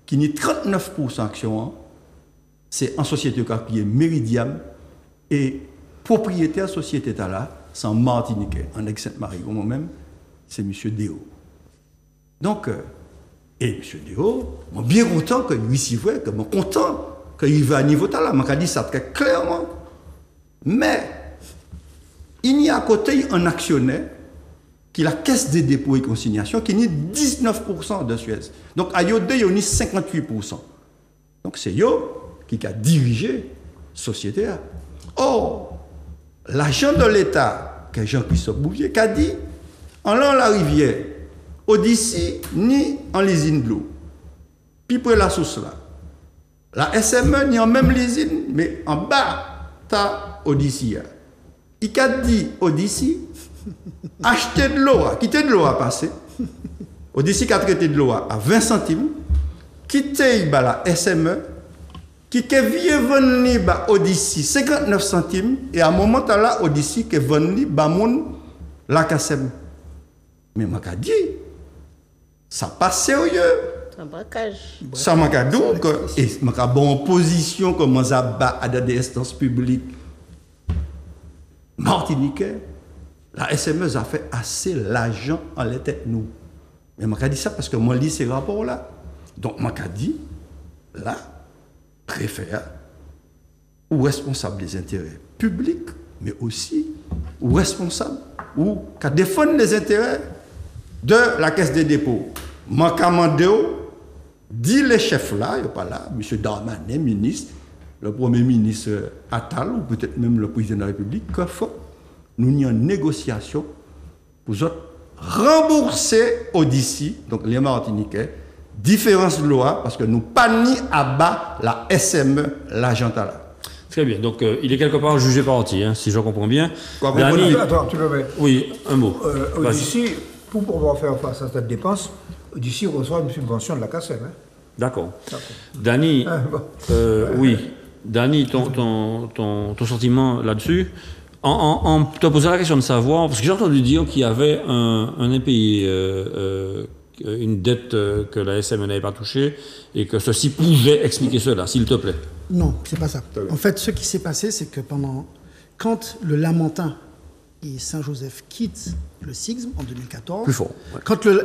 qui n'a 39% action, c'est une société qui est Meridiam et propriétaire de la société là, c'est en Martinique, en Aix-Sainte-Marie, moi-même, c'est M. Déo. Donc, et M. Déo, je suis bien content que lui s'y voit, que je suis content qu'il va à niveau là, je dis ça très clairement. Mais, il y a à côté un actionnaire qui est la Caisse des dépôts et consignations, qui est 19% de Suez. Donc, à Yode, il y a 58%. Donc, c'est Yo qui a dirigé la société. Or, l'agent de l'État, que Jean-Christophe Bouvier, qui a dit, en l'an la rivière, Odyssey, ni en lésine de l'eau. Puis, pour la source là. La SME, ni en même lésine, mais en bas, ta Odyssey. Il a dit Odyssey, acheter de l'eau, quitter de l'eau à passer. Odyssey a traité de l'eau à 20 centimes, quitter la SME, qui a vendu Odyssey 59 centimes, et à un moment là, Odyssey qui a vendu la KSM. Mais je dit, ça passe sérieux.
C'est un braquage.
Ça m'a dit que, et je suis en position comme ça à des instances publiques. Martiniquais, la SME a fait assez l'argent en la tête nous. Mais je dit ça parce que moi, je lis ces rapports-là. Donc, je dit, là, préfet, ou responsable des intérêts publics, mais aussi, ou responsable, ou qui défend les intérêts de la Caisse des dépôts. Je demandé dit les chefs là, il n'y a pas là, M. Darmanin, ministre, le Premier ministre Attal, ou peut-être même le président de la République, qu'il faut nous y en négociation pour rembourser Odyssey, donc les Martiniquais, différence de loi, parce que nous pas ni à bas la SME, l'agent là.
Très bien. Donc, il est quelque part jugé parti, hein, si je comprends bien.
Dani, attends, tu permets.
Oui, un mot.
Odyssey, pour pouvoir faire face à cette dépense, Odyssey reçoit une subvention de la CACEM. Hein.
D'accord. Dani, oui. Dani, ton sentiment là-dessus, en te posant la question de savoir, parce que j'ai entendu dire qu'il y avait un impayé, une dette que la SME n'avait pas touchée, et que ceci pouvait expliquer cela, s'il te plaît.
Non, c'est pas ça. En fait, ce qui s'est passé, c'est que quand le Lamentin et Saint-Joseph quittent le SIGM en 2014,
plus fort, ouais.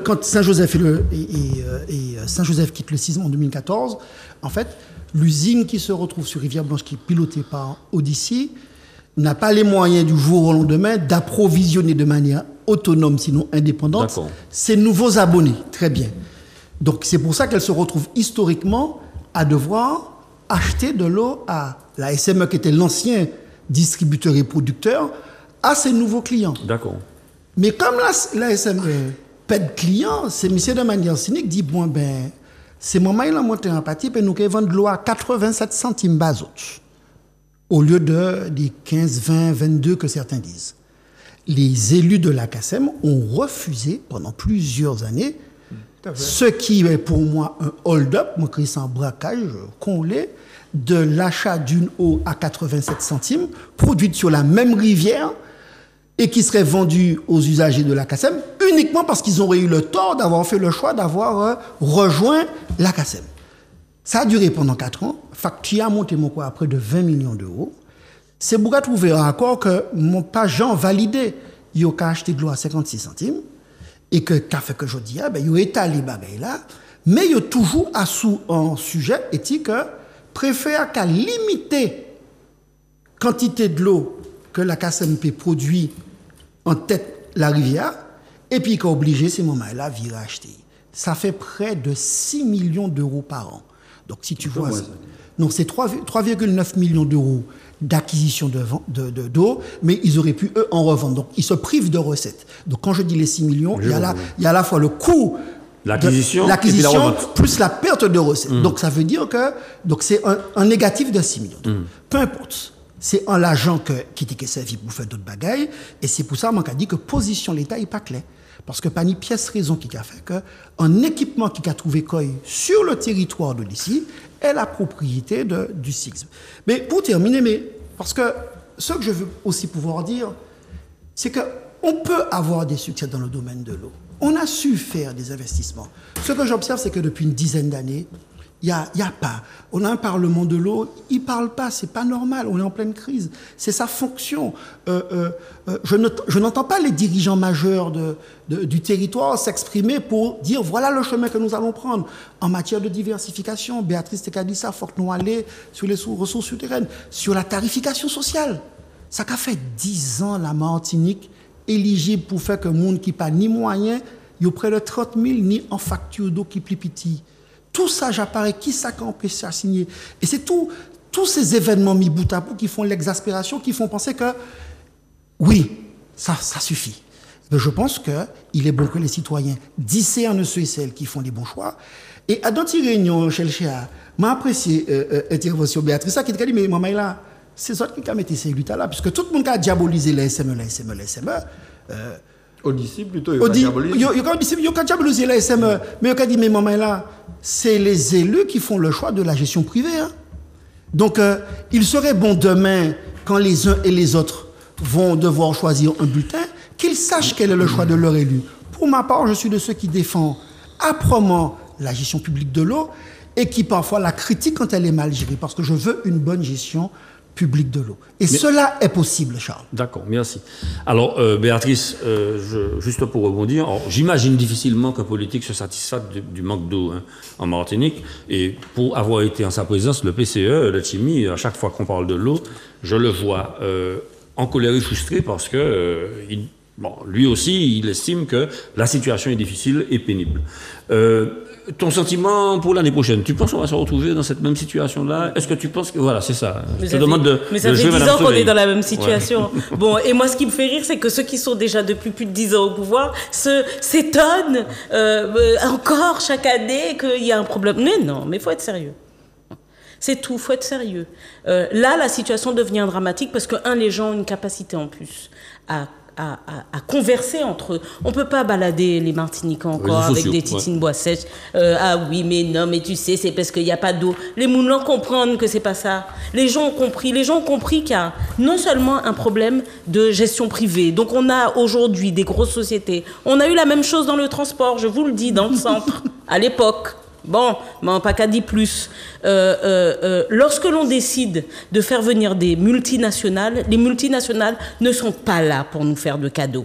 Quand Saint-Joseph et Saint-Joseph quittent le SIGM en 2014, en fait, l'usine qui se retrouve sur Rivière-Blanche, qui est pilotée par Odyssey, n'a pas les moyens du jour au lendemain d'approvisionner de manière autonome, sinon indépendante, ses nouveaux abonnés. Très bien. Donc c'est pour ça qu'elle se retrouve historiquement à devoir acheter de l'eau à la SME, qui était l'ancien distributeur et producteur, à ses nouveaux clients.
D'accord.
Mais comme la SME pète client, c'est monsieur de manière cynique dit, bon ben, c'est moment il a monté en partie, et nous qui vendons de l'eau à 87 centimes bazot, au lieu des 15, 20, 22 que certains disent. Les élus de la CACEM ont refusé pendant plusieurs années, ce qui est pour moi un hold-up, moi qui c'est un braquage qu'on l'est, de l'achat d'une eau à 87 centimes, produite sur la même rivière, et qui serait vendue aux usagers de la CACEM, uniquement parce qu'ils auraient eu le tort d'avoir fait le choix d'avoir rejoint la CACEM. Ça a duré pendant 4 ans, qui a monté mon quoi à près de 20 millions d'euros. C'est pour trouver un accord que mon pagent validé, il a acheté de l'eau à 56 centimes, et que qu'a fait que je dis, il a étalé bagaille là, mais il y a toujours un sujet éthique, préfère qu'à limiter quantité de l'eau que la KCMP produit en tête la rivière, et puis qu'a obligé ces moments-là à virer acheter. Ça fait près de 6 millions d'euros par an. Donc si tu vois, non, c'est 3,9 millions d'euros d'acquisition d'eau, mais ils auraient pu, eux, en revendre. Donc, ils se privent de recettes. Donc, quand je dis les 6 millions, il y a à la fois le coût l'acquisition plus la perte de recettes. Donc, ça veut dire que c'est un négatif de 6 millions. Peu importe. C'est un l'argent qui était servi pour faire d'autres bagailles. Et c'est pour ça qu'on a dit que position l'État n'est pas claire. Parce que pas ni pièce raison qui a fait qu'un équipement qui a trouvé cueil sur le territoire de d'ici est la propriété du SIGM. Mais pour terminer, parce que ce que je veux aussi pouvoir dire, c'est qu'on peut avoir des succès dans le domaine de l'eau. On a su faire des investissements. Ce que j'observe, c'est que depuis une dizaine d'années, il y a pas. On a un Parlement de l'eau, il ne parle pas, c'est pas normal, on est en pleine crise. C'est sa fonction. Je n'entends pas les dirigeants majeurs du territoire s'exprimer pour dire voilà le chemin que nous allons prendre. En matière de diversification, Béatrice Tekadissa, faut que nous aller sur les ressources souterraines, sur la tarification sociale. Ça a fait 10 ans la Martinique éligible pour faire que le monde qui n'a pas ni moyen, il y a près de 30 000 ni en facture d'eau qui plus petit. Tout ça, j'apparais, qui ça qui empêche à signer? Et c'est tous ces événements mis bout à bout qui font l'exaspération, qui font penser que, oui, ça suffit. Mais je pense qu'il est bon que les citoyens discernent ceux et celles qui font les bons choix. Et à d'autres réunions, chez le CHA, m'a apprécié l'intervention Béatrice, qui a dit, mais maman, là, c'est ça qui a mis ces luttes-là, puisque tout le monde a diabolisé la SME.
Odyssey plutôt, il a diabolisé.
Il a diabolisé la SME, mais il a dit, mais maman, là, c'est les élus qui font le choix de la gestion privée. Hein. Donc, il serait bon demain, quand les uns et les autres vont devoir choisir un bulletin, qu'ils sachent quel est le choix de leur élu. Pour ma part, je suis de ceux qui défendent âprement la gestion publique de l'eau et qui parfois la critiquent quand elle est mal gérée, parce que je veux une bonne gestion public de l'eau. Et cela est possible, Charles.
D'accord, merci. Alors, Béatrice, juste pour rebondir, j'imagine difficilement qu'un politique se satisfasse du manque d'eau en Martinique. Et pour avoir été en sa présence, le PCE, le Chimi, à chaque fois qu'on parle de l'eau, je le vois en colère et frustré parce que Bon, lui aussi, il estime que la situation est difficile et pénible. Ton sentiment pour l'année prochaine, tu penses qu'on va se retrouver dans cette même situation-là? Est-ce que tu penses que... Voilà, c'est ça.
Mais ça fait 10 ans qu'on est dans la même situation. Ouais. Bon, et moi, ce qui me fait rire, c'est que ceux qui sont déjà depuis plus de 10 ans au pouvoir s'étonnent encore chaque année qu'il y a un problème. Mais non, mais il faut être sérieux. C'est tout, il faut être sérieux. Là, la situation devient dramatique parce que, les gens ont une capacité en plus à converser entre eux. On ne peut pas balader les Martiniquais encore avec des titines bois sèches. Ah oui, mais non, mais tu sais, c'est parce qu'il n'y a pas d'eau. Les moulins comprennent que c'est pas ça. Les gens ont compris qu'il y a non seulement un problème de gestion privée. Donc on a aujourd'hui des grosses sociétés. On a eu la même chose dans le transport, je vous le dis, dans le centre, à l'époque. Bon, mais pas qu'à dire plus. Lorsque l'on décide de faire venir des multinationales, les multinationales ne sont pas là pour nous faire de cadeaux.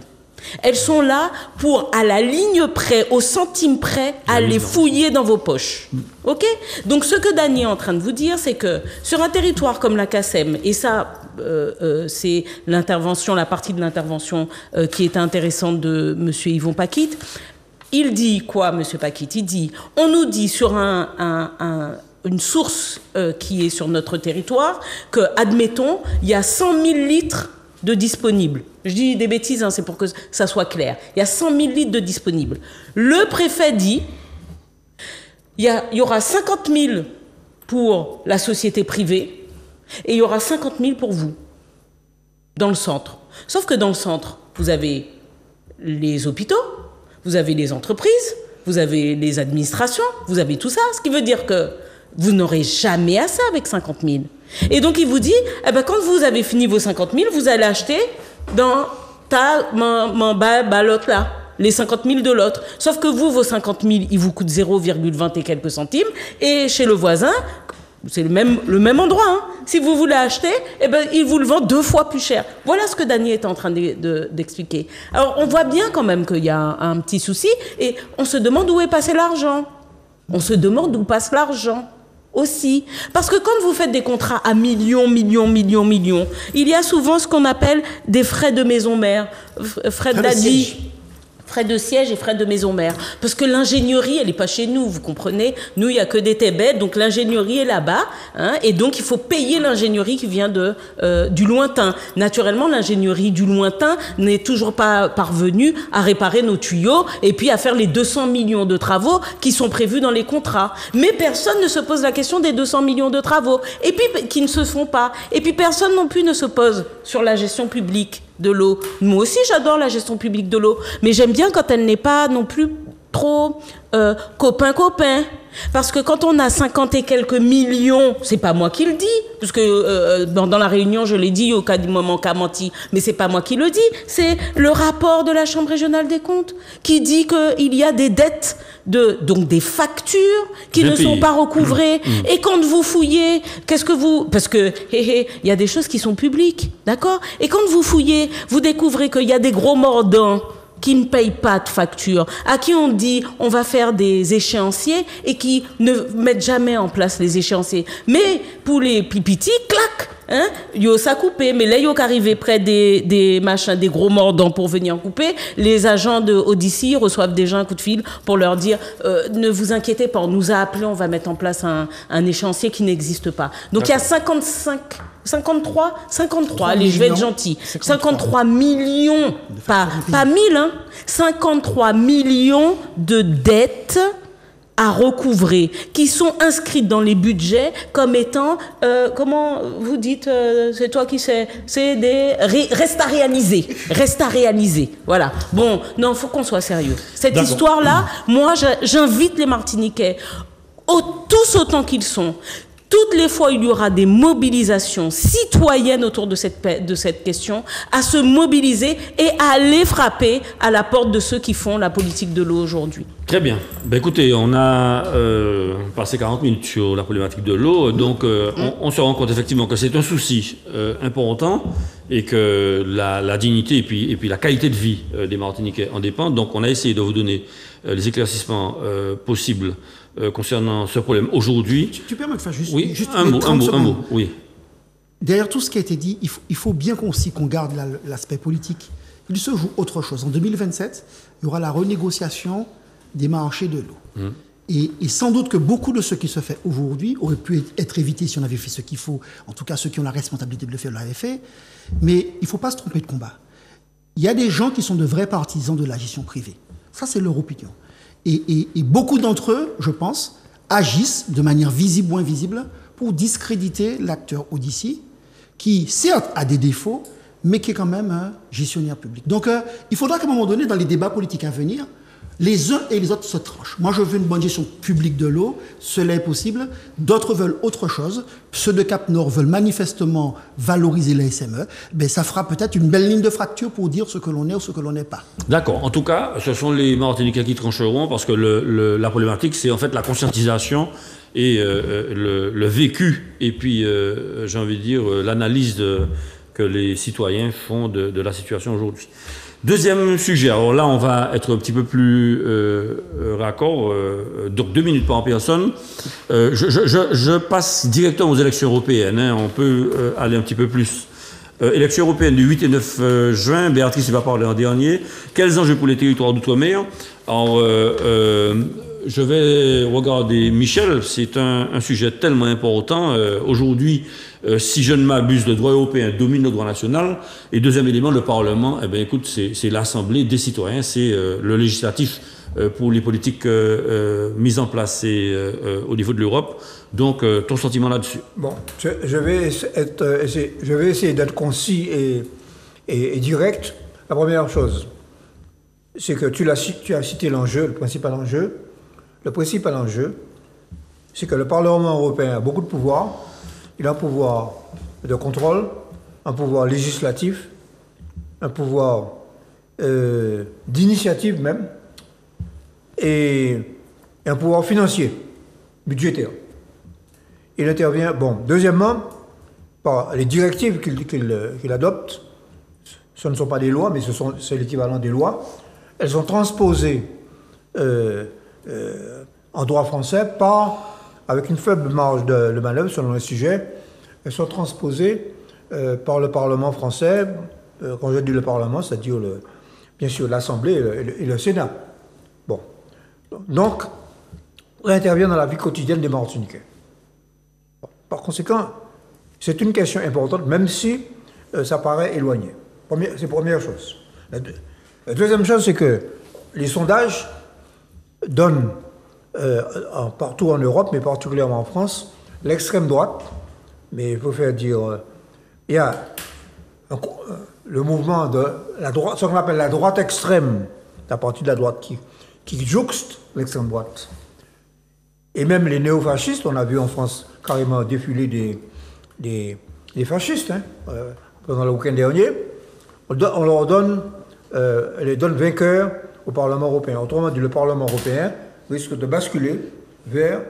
Elles sont là pour, à la ligne près, au centime près, aller fouiller dans vos poches. OK ? Donc, ce que Dany est en train de vous dire, c'est que sur un territoire comme la CACEM, et ça, c'est l'intervention, la partie de l'intervention qui est intéressante de M. Yvon Paquit. Il dit quoi, M. Paquit? Il dit, on nous dit sur une source qui est sur notre territoire que, admettons, il y a 100 000 litres de disponibles. Je dis des bêtises, hein, c'est pour que ça soit clair. Il y a 100 000 litres de disponibles. Le préfet dit, il y aura 50 000 pour la société privée et il y aura 50 000 pour vous, dans le centre. Sauf que dans le centre, vous avez les hôpitaux, vous avez les entreprises, vous avez les administrations, vous avez tout ça. Ce qui veut dire que vous n'aurez jamais assez avec 50 000. Et donc, il vous dit, quand vous avez fini vos 50 000, vous allez acheter dans l'autre là, les 50 000 de l'autre. Sauf que vous, vos 50 000, ils vous coûtent 0,20 et quelques centimes. Et chez le voisin, c'est le même endroit. Hein. Si vous voulez acheter, il vous le vend 2 fois plus cher. Voilà ce que Dany est en train d'expliquer. Alors, on voit bien quand même qu'il y a un petit souci et on se demande où est passé l'argent. On se demande où passe l'argent aussi. Parce que quand vous faites des contrats à millions, il y a souvent ce qu'on appelle des frais de maison mère, frais d'addi. Frais de siège et frais de maison mère. Parce que l'ingénierie, elle n'est pas chez nous, vous comprenez. Nous, il n'y a que des tébètes, donc l'ingénierie est là-bas. Hein, et donc, il faut payer l'ingénierie qui vient du lointain. Naturellement, l'ingénierie du lointain n'est toujours pas parvenue à réparer nos tuyaux et puis à faire les 200 millions de travaux qui sont prévus dans les contrats. Mais personne ne se pose la question des 200 millions de travaux. Et puis, qui ne se font pas. Et puis, personne non plus ne se pose sur la gestion publique de l'eau. Moi aussi, j'adore la gestion publique de l'eau, mais j'aime bien quand elle n'est pas non plus trop copain. Parce que quand on a 50 et quelques millions, c'est pas moi qui le dis, parce que dans la réunion, je l'ai dit au cas du moment qu'a menti, mais c'est pas moi qui le dis, c'est le rapport de la Chambre régionale des comptes qui dit qu'il y a des dettes, donc des factures qui ne sont pas recouvrées. Et quand vous fouillez, parce que il y a des choses qui sont publiques, d'accord? Et quand vous fouillez, vous découvrez qu'il y a des gros mordants qui ne payent pas de facture, à qui on dit on va faire des échéanciers et qui ne mettent jamais en place les échéanciers. Mais pour les pipitis, clac, hein, yo ça coupé, mais là yo qu'arrivé près des machins, des gros mordants pour venir couper, les agents de Odyssey reçoivent déjà un coup de fil pour leur dire ne vous inquiétez pas, on nous a appelé, on va mettre en place un échéancier qui n'existe pas. Donc il y a 53, allez, je vais être gentil. 53 millions, pas 1000, hein, 53 millions de dettes à recouvrer, qui sont inscrites dans les budgets comme étant, comment vous dites, c'est toi qui sais, c'est des restes à réaliser. Voilà. Bon, non, faut qu'on soit sérieux. Cette histoire-là, moi, j'invite les Martiniquais, tous autant qu'ils sont, toutes les fois où il y aura des mobilisations citoyennes autour de cette question, à se mobiliser et à aller frapper à la porte de ceux qui font la politique de l'eau aujourd'hui.
Très bien. Ben écoutez, on a passé 40 minutes sur la problématique de l'eau, donc on se rend compte effectivement que c'est un souci important et que la dignité et puis la qualité de vie des Martiniquais en dépendent. Donc on a essayé de vous donner les éclaircissements possibles concernant ce problème aujourd'hui.
Tu permets de faire juste
un mot, oui.
Derrière tout ce qui a été dit, il faut bien qu'on garde l'aspect politique. Il se joue autre chose. En 2027, il y aura la renégociation des marchés de l'eau. Et sans doute que beaucoup de ce qui se fait aujourd'hui aurait pu être évité si on avait fait ce qu'il faut. En tout cas, ceux qui ont la responsabilité de le faire l'avaient fait. Mais il ne faut pas se tromper de combat. Il y a des gens qui sont de vrais partisans de la gestion privée. Ça, c'est leur opinion. Et beaucoup d'entre eux, je pense, agissent de manière visible ou invisible pour discréditer l'acteur Odyssey, qui, certes, a des défauts, mais qui est quand même un gestionnaire public. Donc, il faudra qu'à un moment donné, dans les débats politiques à venir, les uns et les autres se tranchent. Moi, je veux une bonne gestion publique de l'eau, cela est possible. D'autres veulent autre chose. Ceux de Cap Nord veulent manifestement valoriser la SME. Ben, ça fera peut-être une belle ligne de fracture pour dire ce que l'on est ou ce que l'on n'est pas.
D'accord. En tout cas, ce sont les Martiniquais qui trancheront parce que la problématique, c'est en fait la conscientisation et le vécu et puis, j'ai envie de dire, l'analyse que les citoyens font de la situation aujourd'hui. Deuxième sujet, alors là on va être un petit peu plus raccord, donc 2 minutes par personne. Je passe directement aux élections européennes, hein, on peut aller un petit peu plus. Élections européennes du 8 et 9 juin, Béatrice va parler en dernier. Quels enjeux pour les territoires d'outre-mer? Alors, je vais regarder Michel, c'est un sujet tellement important. Aujourd'hui, si je ne m'abuse, le droit européen domine le droit national. Et deuxième élément, le Parlement, eh bien, écoute, c'est l'Assemblée des citoyens, c'est le législatif pour les politiques mises en place au niveau de l'Europe. Donc, ton sentiment là-dessus?
Bon, je vais essayer d'être concis et direct. La première chose, c'est que tu as cité l'enjeu, le principal enjeu. Le principal enjeu, c'est que le Parlement européen a beaucoup de pouvoir. Il a un pouvoir de contrôle, un pouvoir législatif, un pouvoir d'initiative même, et un pouvoir financier, budgétaire. Il intervient, bon, deuxièmement, par les directives qu'il adopte. Ce ne sont pas des lois, mais c'est l'équivalent des lois. Elles sont transposées en droit français avec une faible marge de manœuvre selon le sujet. Elles sont transposées par le Parlement français. Quand je dis le Parlement, c'est-à-dire bien sûr l'Assemblée et le Sénat. Bon. Donc, on intervient dans la vie quotidienne des Martiniquais. Par conséquent, c'est une question importante, même si ça paraît éloigné. C'est la première chose. La deuxième chose, c'est que les sondages donnent, partout en Europe, mais particulièrement en France, l'extrême droite, mais il faut faire dire, il y a le mouvement de la droite, ce qu'on appelle la droite extrême, la partie de la droite qui jouxte l'extrême droite. Et même les néofascistes, on a vu en France carrément défiler des fascistes, hein, pendant le week-end dernier, on les donne vainqueurs au Parlement européen. Autrement dit, le Parlement européen risque de basculer vers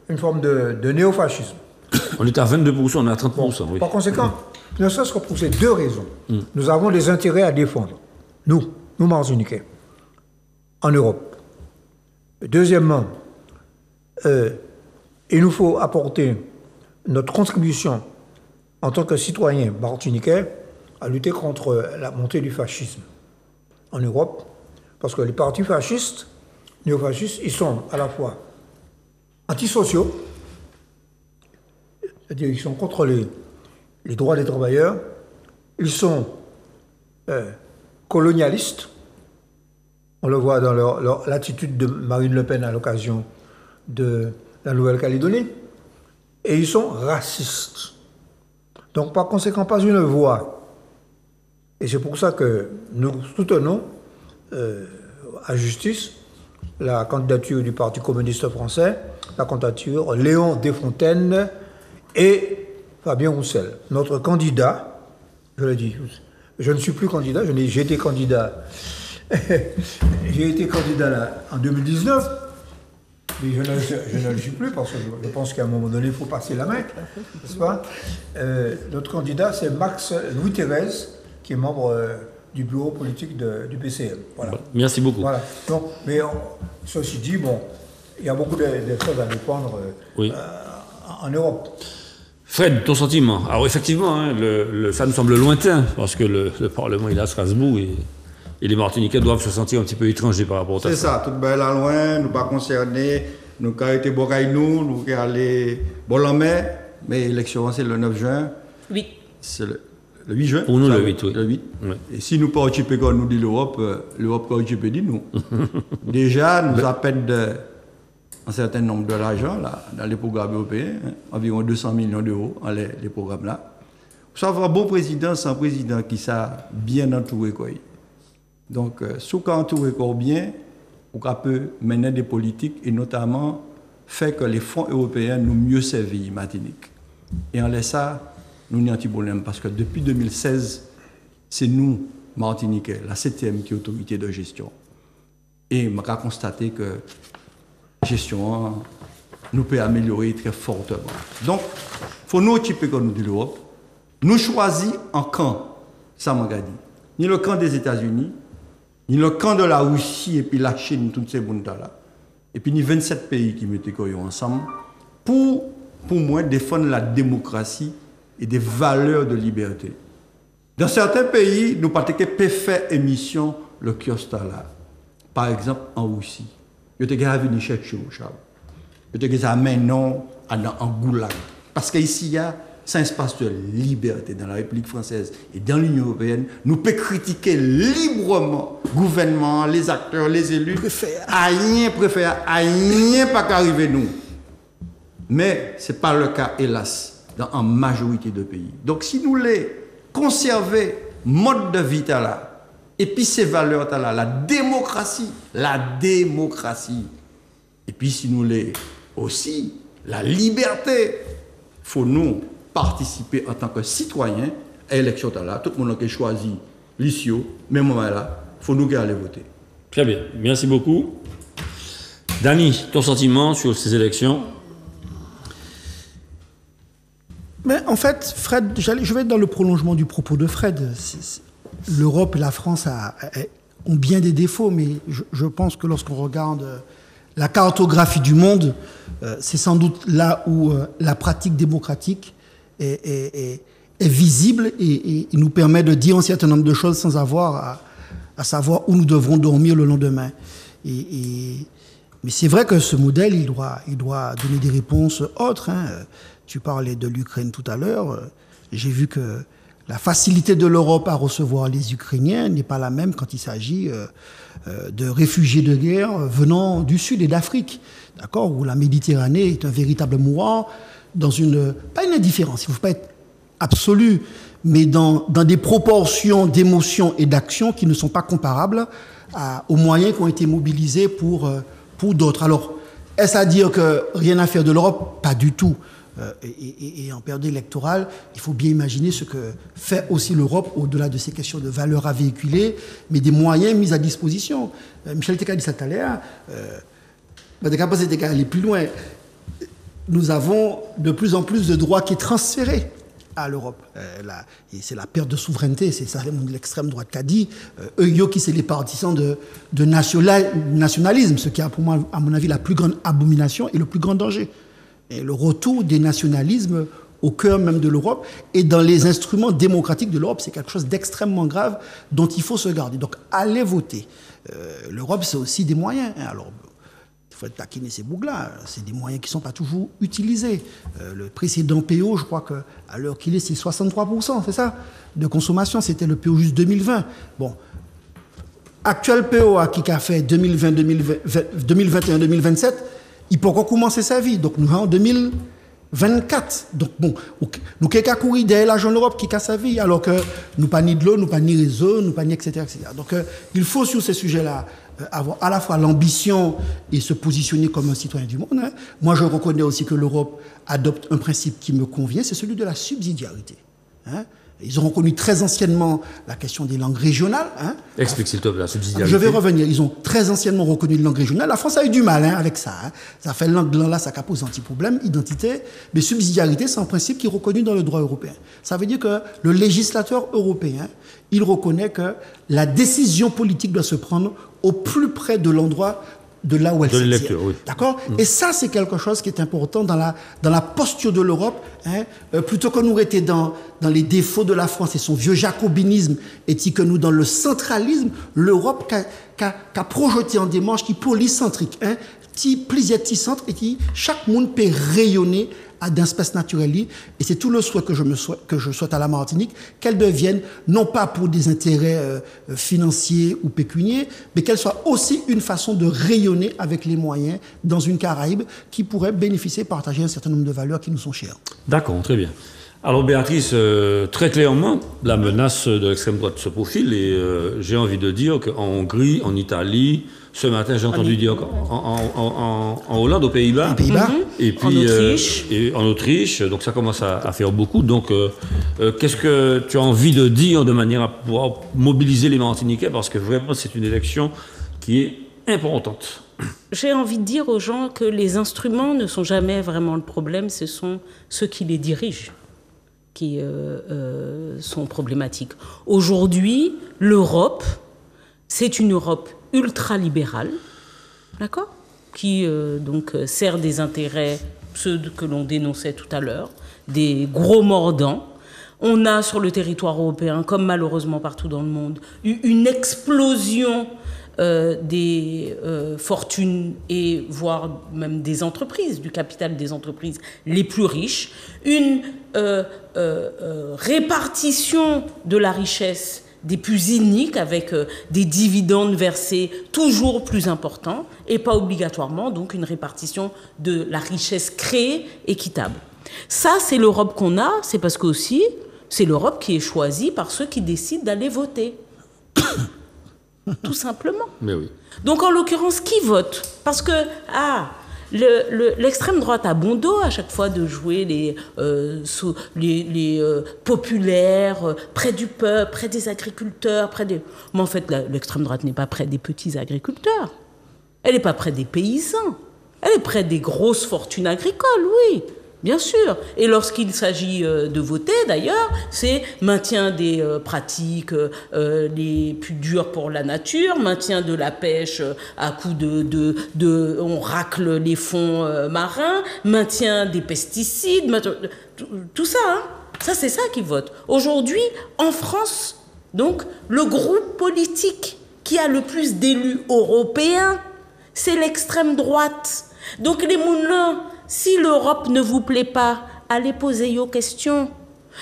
une forme de néofascisme.
On est à 22%, on est à 30%. Bon, oui.
Par conséquent, ne serait-ce que pour ces deux raisons, nous avons des intérêts à défendre. Nous Martiniquais, en Europe. Deuxièmement, il nous faut apporter notre contribution en tant que citoyens martiniquais à lutter contre la montée du fascisme en Europe, parce que les partis fascistes, néofascistes, ils sont à la fois antisociaux, c'est-à-dire qu'ils sont contre les droits des travailleurs, ils sont colonialistes, on le voit dans l'attitude de Marine Le Pen à l'occasion de la Nouvelle-Calédonie, et ils sont racistes. Donc par conséquent, pas une voix. Et c'est pour ça que nous soutenons à justice la candidature du Parti communiste français, la candidature Léon Desfontaines et Fabien Roussel. Notre candidat, je le dis, je ne suis plus candidat, j'ai été candidat, j'ai été candidat là, en 2019, mais je ne le suis plus parce que je pense qu'à un moment donné, il faut passer la main, n'est-ce pas? Notre candidat, c'est Max Louis-Thérèse, qui est membre du bureau politique du PCM. Voilà.
Merci beaucoup.
Voilà. Donc, mais ceci dit, bon, il y a beaucoup de choses à défendre en Europe.
Fred, ton sentiment? Alors effectivement, hein, ça nous semble lointain, parce que le Parlement il est à Strasbourg et Et les Martiniquais doivent se sentir un petit peu étrangers par rapport à ça.
C'est ça, tout bien là loin, nous pas concernés, nous avons été Bocaïnou, nous avons allé Bolomé, mais l'élection c'est le 9 juin.
Oui.
C'est le 8 juin.
Pour nous, le 8, oui.
Le 8.
Ouais.
Et si nous participons comme nous dit l'Europe, l'Europe participe dit nous. Déjà, nous appelle un certain nombre de l'argent là, dans les programmes européens, environ 200 millions d'euros dans les programmes là. Pour savoir un bon président, c'est un président qui s'a bien entouré quoi. Donc, si on entouré quoi bien, on peut mener des politiques et notamment faire que les fonds européens nous mieux servent Martinique. Et en laissant ça, nous n'avons pas de problème parce que depuis 2016, c'est nous, Martiniquais, la 7e qui est autorité de gestion. Et on a constaté que la gestion nous peut améliorer très fortement. Donc, il faut nous occuper comme nous dit l'Europe. Nous choisissons un camp, ça m'a dit. Ni le camp des États-Unis, ni le camp de la Russie et puis la Chine, tous ces bons-là. Et puis, ni 27 pays qui mettent ensemble pour moi défendre la démocratie et des valeurs de liberté. Dans certains pays, nous pas faire émission le kiosque là. Par exemple, en Russie. Je te gars venir chercher au Charles. Je te gars maintenant en goulag. Parce qu'ici, il y a un espace de liberté dans la République française et dans l'Union européenne. Nous pouvons critiquer librement le gouvernement, les acteurs, les élus. Rien pas qu'arriver nous. Mais ce n'est pas le cas, hélas, dans une majorité de pays. Donc, si nous voulons conserver mode de vie là, et puis ces valeurs là, la démocratie, et puis si nous voulons aussi la liberté, il faut nous participer en tant que citoyens à l'élection là. Tout le monde qui choisi l'issue, même moment là, il faut nous aller voter.
Très bien, merci beaucoup. Dany, ton sentiment sur ces élections?
Mais en fait, Fred, je vais être dans le prolongement du propos de Fred. L'Europe et la France ont bien des défauts, mais je pense que lorsqu'on regarde la cartographie du monde, c'est sans doute là où la pratique démocratique est visible et nous permet de dire un certain nombre de choses sans avoir à savoir où nous devrons dormir le lendemain. Mais c'est vrai que ce modèle, il doit donner des réponses autres. Hein. Tu parlais de l'Ukraine tout à l'heure. J'ai vu que la facilité de l'Europe à recevoir les Ukrainiens n'est pas la même quand il s'agit de réfugiés de guerre venant du Sud et d'Afrique, d'accord, où la Méditerranée est un véritable mourant, dans pas une indifférence, il ne faut pas être absolu, mais dans des proportions d'émotions et d'actions qui ne sont pas comparables aux moyens qui ont été mobilisés pour d'autres. Alors, est-ce à dire que rien à faire de l'Europe? Pas du tout. Et en période électorale, il faut bien imaginer ce que fait aussi l'Europe au-delà de ces questions de valeurs à véhiculer, mais des moyens mis à disposition. Michel Teka dit ça tout à l'heure, aller plus loin. Nous avons de plus en plus de droits qui sont transférés à l'Europe. Et c'est la perte de souveraineté, c'est ça l'extrême droite qu'a dit. Eux qui c'est les partisans de nationalisme, ce qui a pour moi, à mon avis, la plus grande abomination et le plus grand danger. Et le retour des nationalismes au cœur même de l'Europe et dans les instruments démocratiques de l'Europe, c'est quelque chose d'extrêmement grave dont il faut se garder. Donc, allez voter. L'Europe, c'est aussi des moyens. Alors, il faut taquiner ces bougs-là. C'est des moyens qui ne sont pas toujours utilisés. Le précédent PO, je crois qu'à l'heure qu'il est, c'est 63%, c'est ça, de consommation. C'était le PO juste 2020. Bon. Actuel PO qui a fait 2021-2027, il peut encore commencer sa vie. Donc, nous sommes en 2024. Donc, bon, nous avons couru derrière l'argent de l'Europe qui a sa vie, alors que nous pas ni de l'eau, nous pas ni réseau, nous pas ni etc. Donc, il faut sur ces sujets-là avoir à la fois l'ambition et se positionner comme un citoyen du monde. Hein. Moi, je reconnais aussi que l'Europe adopte un principe qui me convient, c'est celui de la subsidiarité. Hein. Ils ont reconnu très anciennement la question des langues régionales. Hein.
Explique s'il te plaît la subsidiarité.
Je vais revenir. Ils ont très anciennement reconnu les langues régionales. La France a eu du mal avec ça. Hein. Ça fait langue là, ça pose anti-problème, identité. Mais subsidiarité, c'est un principe qui est reconnu dans le droit européen. Ça veut dire que le législateur européen, il reconnaît que la décision politique doit se prendre au plus près de l'endroit de là où elle
De
se
l'électeur,
tient.
oui.
D'accord? Et ça, c'est quelque chose qui est important dans la posture de l'Europe. Hein, plutôt que nous rester dans les défauts de la France et son vieux jacobinisme, et que nous dans le centralisme, l'Europe qu'a projeté en démarche qui polycentrique, hein, qui plaisir petit centre et qui chaque monde peut rayonner d'un espace naturel. Et c'est tout le souhait que je souhaite à la Martinique, qu'elle devienne, non pas pour des intérêts financiers ou pécuniaires, mais qu'elle soit aussi une façon de rayonner avec les moyens dans une Caraïbe qui pourrait bénéficier, partager un certain nombre de valeurs qui nous sont chères.
D'accord, très bien. Alors Béatrice, très clairement, la menace de l'extrême droite se profile et j'ai envie de dire qu'en Hongrie, en Italie, ce matin j'ai entendu dire en Hollande, aux Pays-Bas, et puis en Autriche, donc ça commence à faire beaucoup. Donc qu'est-ce que tu as envie de dire de manière à pouvoir mobiliser les Martiniquais, parce que vraiment c'est une élection qui est importante.
J'ai envie de dire aux gens que les instruments ne sont jamais vraiment le problème, ce sont ceux qui les dirigent qui sont problématiques. Aujourd'hui, l'Europe, c'est une Europe ultralibérale, d'accord, qui donc sert des intérêts, ceux que l'on dénonçait tout à l'heure, des gros mordants. On a sur le territoire européen, comme malheureusement partout dans le monde, eu une explosion des fortunes et voire même des entreprises, du capital des entreprises les plus riches, une répartition de la richesse des plus iniques avec des dividendes versés toujours plus importants et pas obligatoirement donc une répartition de la richesse créée équitable. Ça, c'est l'Europe qu'on a, c'est parce qu'aussi c'est l'Europe qui est choisie par ceux qui décident d'aller voter. Tout simplement.
Mais oui.
Donc, en l'occurrence, qui vote? Parce que, l'extrême droite a bon dos à chaque fois de jouer les populaires, près du peuple, près des agriculteurs, Mais en fait, l'extrême droite n'est pas près des petits agriculteurs. Elle n'est pas près des paysans. Elle est près des grosses fortunes agricoles, oui. Bien sûr. Et lorsqu'il s'agit de voter, d'ailleurs, c'est maintien des pratiques les plus dures pour la nature, maintien de la pêche à coup on racle les fonds marins, maintien des pesticides, tout ça, hein. Ça, c'est ça qu'ils votent. Aujourd'hui, en France, donc, le groupe politique qui a le plus d'élus européens, c'est l'extrême droite. Donc, les moulins, si l'Europe ne vous plaît pas, allez poser vos questions.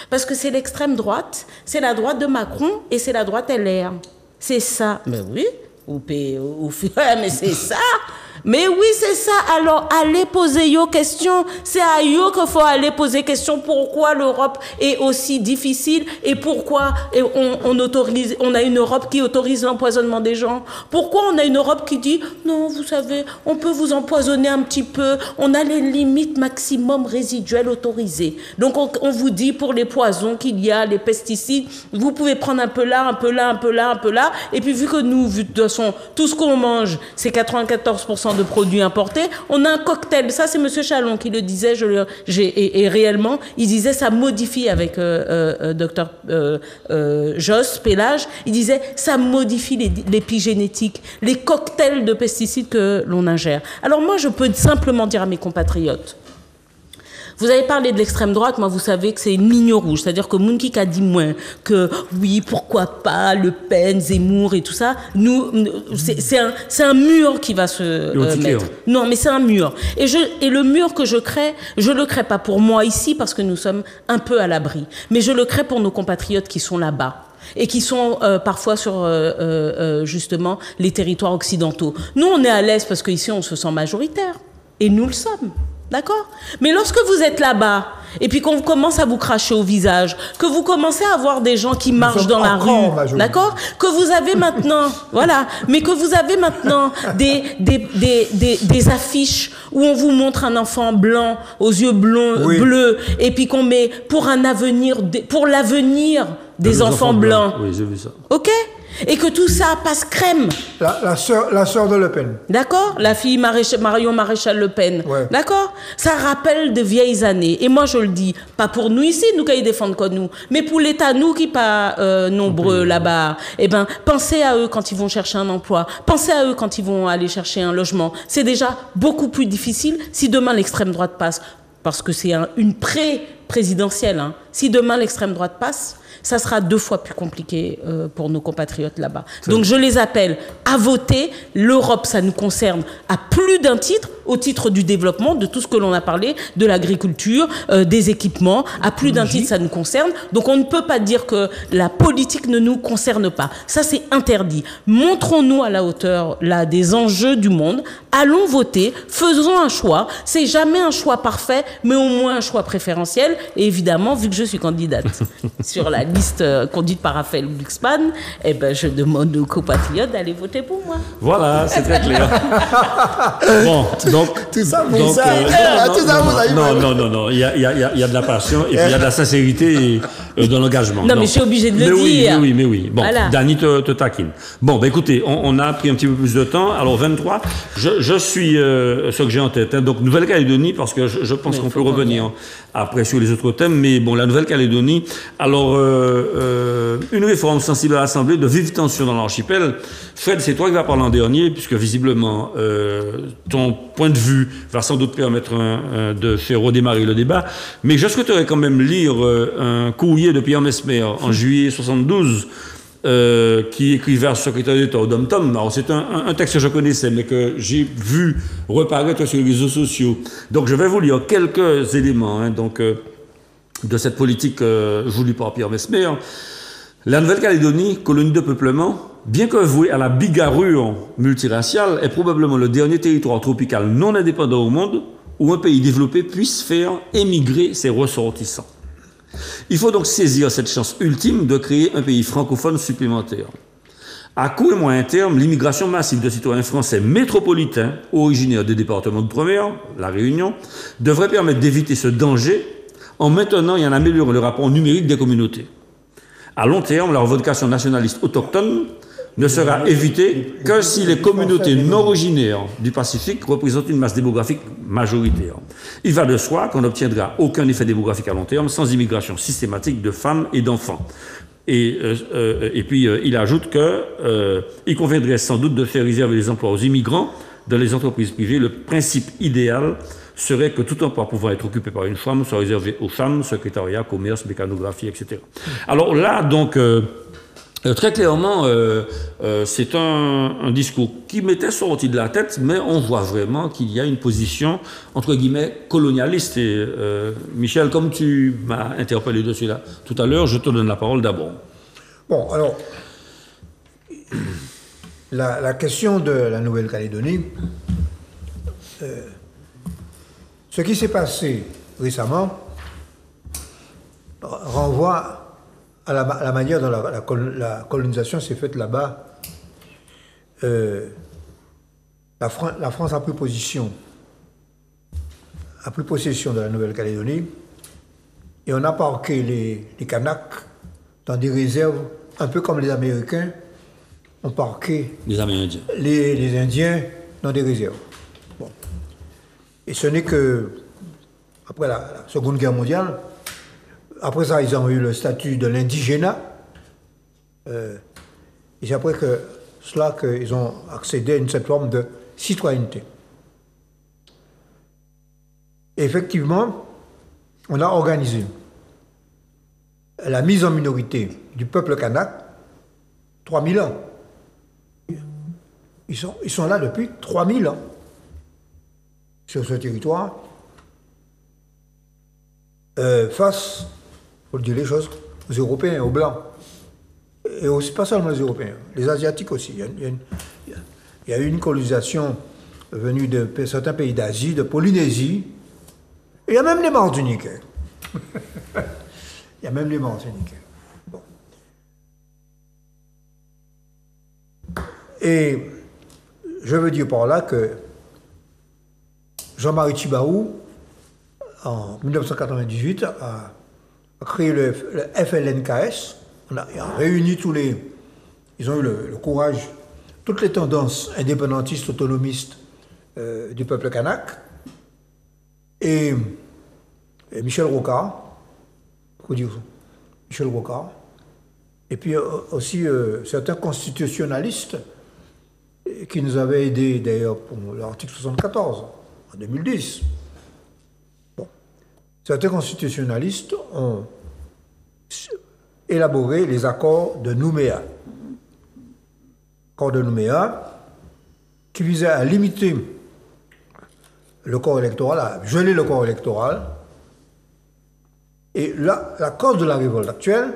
Parce que c'est l'extrême droite, c'est la droite de Macron et c'est la droite LR. C'est ça. Mais oui, mais c'est ça. Mais oui, c'est ça. Alors, allez poser vos questions. C'est à eux qu'il faut aller poser questions. Pourquoi l'Europe est aussi difficile et pourquoi on a une Europe qui autorise l'empoisonnement des gens? Pourquoi on a une Europe qui dit non, vous savez, on peut vous empoisonner un petit peu. On a les limites maximum résiduelles autorisées. Donc, on vous dit pour les poisons qu'il y a, les pesticides, vous pouvez prendre un peu là, un peu là, un peu là, un peu là. Et puis, vu que nous, de toute façon, tout ce qu'on mange, c'est 94% de produits importés, on a un cocktail. Ça, c'est M. Chalon qui le disait, et réellement, il disait, ça modifie avec Dr Josse Pélage, il disait, ça modifie l'épigénétique, les cocktails de pesticides que l'on ingère. Alors moi, je peux simplement dire à mes compatriotes, vous avez parlé de l'extrême droite, moi vous savez que c'est une ligne rouge, c'est-à-dire que Mounki a dit moins que oui, pourquoi pas, Le Pen, Zemmour et tout ça, c'est un mur qui va se mettre. Non, mais c'est un mur. Et le mur que je le crée pas pour moi ici parce que nous sommes un peu à l'abri, mais je le crée pour nos compatriotes qui sont là-bas et qui sont parfois sur justement les territoires occidentaux. Nous, on est à l'aise parce qu'ici, on se sent majoritaire. Et nous le sommes. D'accord? Mais lorsque vous êtes là-bas, et puis qu'on commence à vous cracher au visage, que vous commencez à voir des gens qui marchent dans la rue, d'accord? Que vous avez maintenant, voilà, mais que vous avez maintenant des affiches où on vous montre un enfant blanc, aux yeux bleus, et puis qu'on met pour l'avenir des enfants blancs.
Oui, j'ai vu ça.
Ok? et que tout ça passe crème.
La sœur de Le Pen.
D'accord? La fille Marion Maréchal Le Pen.
Ouais.
D'accord? Ça rappelle de vieilles années. Et moi, je le dis, pas pour nous ici, nous qui défendent comme nous, mais pour l'État, nous qui pas nombreux là-bas. Eh ben, pensez à eux quand ils vont chercher un emploi. Pensez à eux quand ils vont aller chercher un logement. C'est déjà beaucoup plus difficile si demain l'extrême droite passe. Parce que c'est une pré-présidentielle. Hein. Si demain l'extrême droite passe, ça sera 2 fois plus compliqué pour nos compatriotes là-bas. Donc je les appelle à voter. L'Europe, ça nous concerne à plus d'un titre, au titre du développement, de tout ce que l'on a parlé, de l'agriculture, des équipements. À plus d'un titre, ça nous concerne. Donc on ne peut pas dire que la politique ne nous concerne pas. Ça, c'est interdit. Montrons-nous à la hauteur là, des enjeux du monde. Allons voter. Faisons un choix. C'est jamais un choix parfait, mais au moins un choix préférentiel. Et évidemment, vu que je suis candidate sur la liste conduite par Raphaël Glucksmann, eh ben, je demande aux compatriotes d'aller voter pour moi.
Voilà, c'est très clair. Bon, donc...
Tout ça pour
donc,
ça. Tout ça vous avez
non. Il y a de la passion et puis il y a de la sincérité dans l'engagement.
Non, mais je suis obligée de le dire.
Mais oui. Bon,
Voilà.
Dany te taquine. Bon, écoutez, on a pris un petit peu plus de temps. Alors, 23, je suis ce que j'ai en tête. Hein. Donc, Nouvelle-Calédonie, parce que je pense qu'on peut revenir après sur les autres thèmes. Mais bon, la Nouvelle-Calédonie, alors, une réforme sensible à l'Assemblée, de vives tensions dans l'archipel. Fred, c'est toi qui vas parler en dernier, puisque visiblement, ton point de vue va sans doute permettre de faire redémarrer le débat. Mais je souhaiterais quand même lire un courrier de Pierre Mesmer en juillet 72, qui écrivait à son secrétaire d'État au Dom-Tom. Alors, c'est un texte que je connaissais, mais que j'ai vu reparaître sur les réseaux sociaux. Donc, je vais vous lire quelques éléments de cette politique voulue par Pierre Mesmer. La Nouvelle-Calédonie, colonie de peuplement, bien que vouée à la bigarrure multiraciale, est probablement le dernier territoire tropical non indépendant au monde où un pays développé puisse faire émigrer ses ressortissants. Il faut donc saisir cette chance ultime de créer un pays francophone supplémentaire. À court et moyen terme, l'immigration massive de citoyens français métropolitains, originaires des départements d'outre-mer, la Réunion, devrait permettre d'éviter ce danger en maintenant et en améliorant le rapport numérique des communautés. À long terme, la revendication nationaliste autochtone ne sera évitée que si les communautés non originaires du Pacifique représentent une masse démographique majoritaire. Il va de soi qu'on n'obtiendra aucun effet démographique à long terme sans immigration systématique de femmes et d'enfants. Et puis, il ajoute qu'il conviendrait sans doute de faire réserver les emplois aux immigrants dans les entreprises privées. Le principe idéal serait que tout emploi pouvant être occupé par une femme soit réservé aux femmes, secrétariat, commerce, mécanographie, etc. Alors là, donc, très clairement, c'est un discours qui m'était sorti de la tête, mais on voit vraiment qu'il y a une position, entre guillemets, colonialiste. Et Michel, comme tu m'as interpellé dessus là tout à l'heure, je te donne la parole d'abord.
Bon, alors, la question de la Nouvelle-Calédonie, ce qui s'est passé récemment renvoie à la manière dont la colonisation s'est faite là-bas. La France a pris possession de la Nouvelle-Calédonie et on a parqué les Kanaks dans des réserves, un peu comme les Américains ont parqué
les Amérindiens.
Les Indiens dans des réserves. Bon. Et ce n'est que après la Seconde Guerre mondiale, après ça, ils ont eu le statut de l'indigénat. Et c'est après cela qu'ils ont accédé à une certaine forme de citoyenneté. Et effectivement, on a organisé la mise en minorité du peuple kanak 3000 ans. Ils sont là depuis 3000 ans sur ce territoire. Face, il faut dire les choses, aux Européens, aux Blancs. Et aussi, pas seulement les Européens, les Asiatiques aussi. Il y a eu une colonisation venue de certains pays d'Asie, de Polynésie. Et il y a même les Martiniquais. Il y a même les Martiniquais. Bon. Et je veux dire par là que Jean-Marie Tjibaou, en 1998, a créé le FLNKS. On a réuni tous les ils ont eu le courage, toutes les tendances indépendantistes, autonomistes du peuple kanak, et Michel Rocard, Michel Rocard, et puis aussi certains constitutionnalistes qui nous avaient aidés d'ailleurs pour l'article 74 en 2010. Bon. Certains constitutionnalistes ont élaboré les accords de Nouméa. Accords de Nouméa qui visaient à limiter le corps électoral, à geler le corps électoral. Et là, la cause de la révolte actuelle,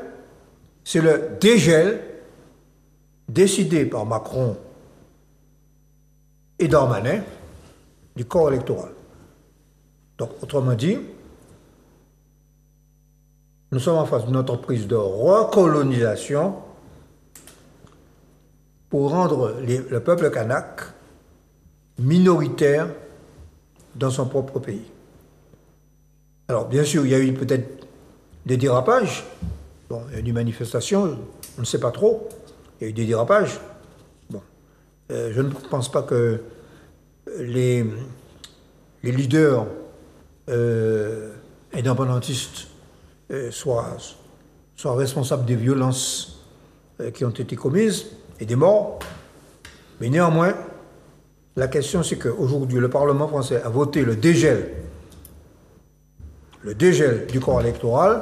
c'est le dégel décidé par Macron et Darmanin du corps électoral. Donc, autrement dit, nous sommes en face d'une entreprise de recolonisation pour rendre le peuple kanak minoritaire dans son propre pays. Alors, bien sûr, il y a eu peut-être des dérapages. Bon, il y a eu des manifestations, on ne sait pas trop. Il y a eu des dérapages. Bon, je ne pense pas que les leaders indépendantistes soient responsables des violences qui ont été commises et des morts. Mais néanmoins, la question c'est qu'aujourd'hui, le Parlement français a voté le dégel du corps électoral.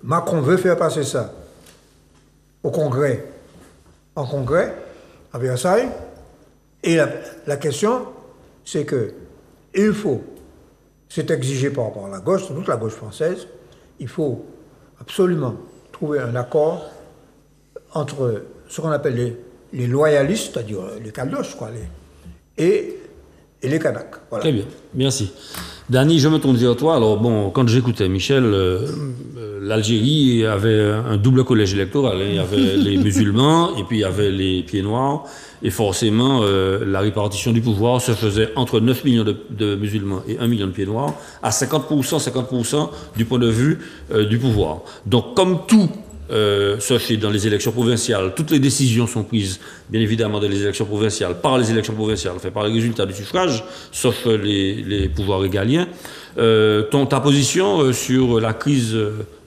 Macron veut faire passer ça en Congrès, à Versailles. Et la question, c'est que il faut, c'est exigé par la gauche, toute la gauche française, il faut absolument trouver un accord entre ce qu'on appelle les loyalistes, c'est-à-dire les Caldoches, quoi, et les Kanaks. Voilà.
Très bien, merci. Dany, je me tourne vers toi. Alors bon, quand j'écoutais Michel, l'Algérie avait un double collège électoral. Hein. Il y avait les musulmans et puis il y avait les pieds noirs. Et forcément, la répartition du pouvoir se faisait entre 9 millions de musulmans et 1 million de pieds noirs à 50% du point de vue du pouvoir. Donc comme tout se fait dans les élections provinciales, toutes les décisions sont prises, bien évidemment, dans les élections provinciales, par les élections provinciales, fait par les résultats du suffrage, sauf les pouvoirs régaliens. Ta position sur la crise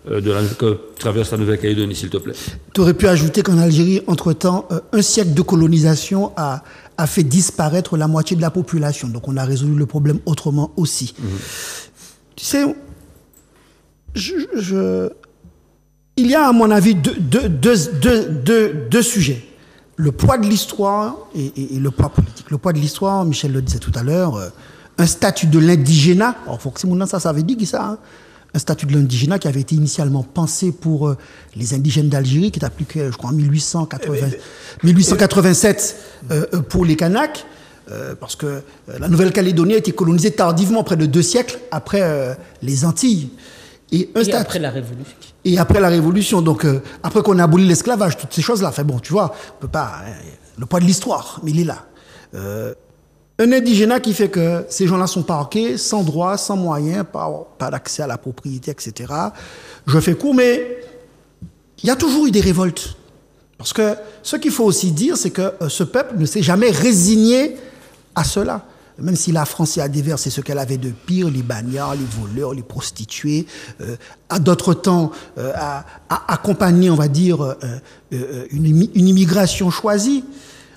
que traverse la Nouvelle-Calédonie, s'il te plaît.
Tu aurais pu ajouter qu'en Algérie, entre-temps, un siècle de colonisation a fait disparaître la moitié de la population. Donc on a résolu le problème autrement aussi. Tu sais, il y a, à mon avis, deux sujets. Le poids de l'histoire et le poids politique. Le poids de l'histoire, Michel le disait tout à l'heure, un statut de l'indigénat. Alors, faut que ça veut dire qui ça, hein? Un statut de l'indigénat qui avait été initialement pensé pour les indigènes d'Algérie, qui est appliqué, je crois, en 1887 pour les Kanaks, parce que la Nouvelle-Calédonie a été colonisée tardivement, près de 2 siècles après les Antilles.
Et après la Révolution.
Et après la Révolution, donc après qu'on a aboli l'esclavage, toutes ces choses-là. Enfin bon, tu vois, on peut pas. Le poids de l'histoire, mais il est là. Un indigénat qui fait que ces gens-là sont parqués, sans droit, sans moyens, pas d'accès à la propriété, etc. Je fais court, mais il y a toujours eu des révoltes. Parce que ce qu'il faut aussi dire, c'est que ce peuple ne s'est jamais résigné à cela. Même si la France y a déversé ce qu'elle avait de pire, les bagnards, les voleurs, les prostituées, à d'autres temps, a accompagné, on va dire, une immigration choisie.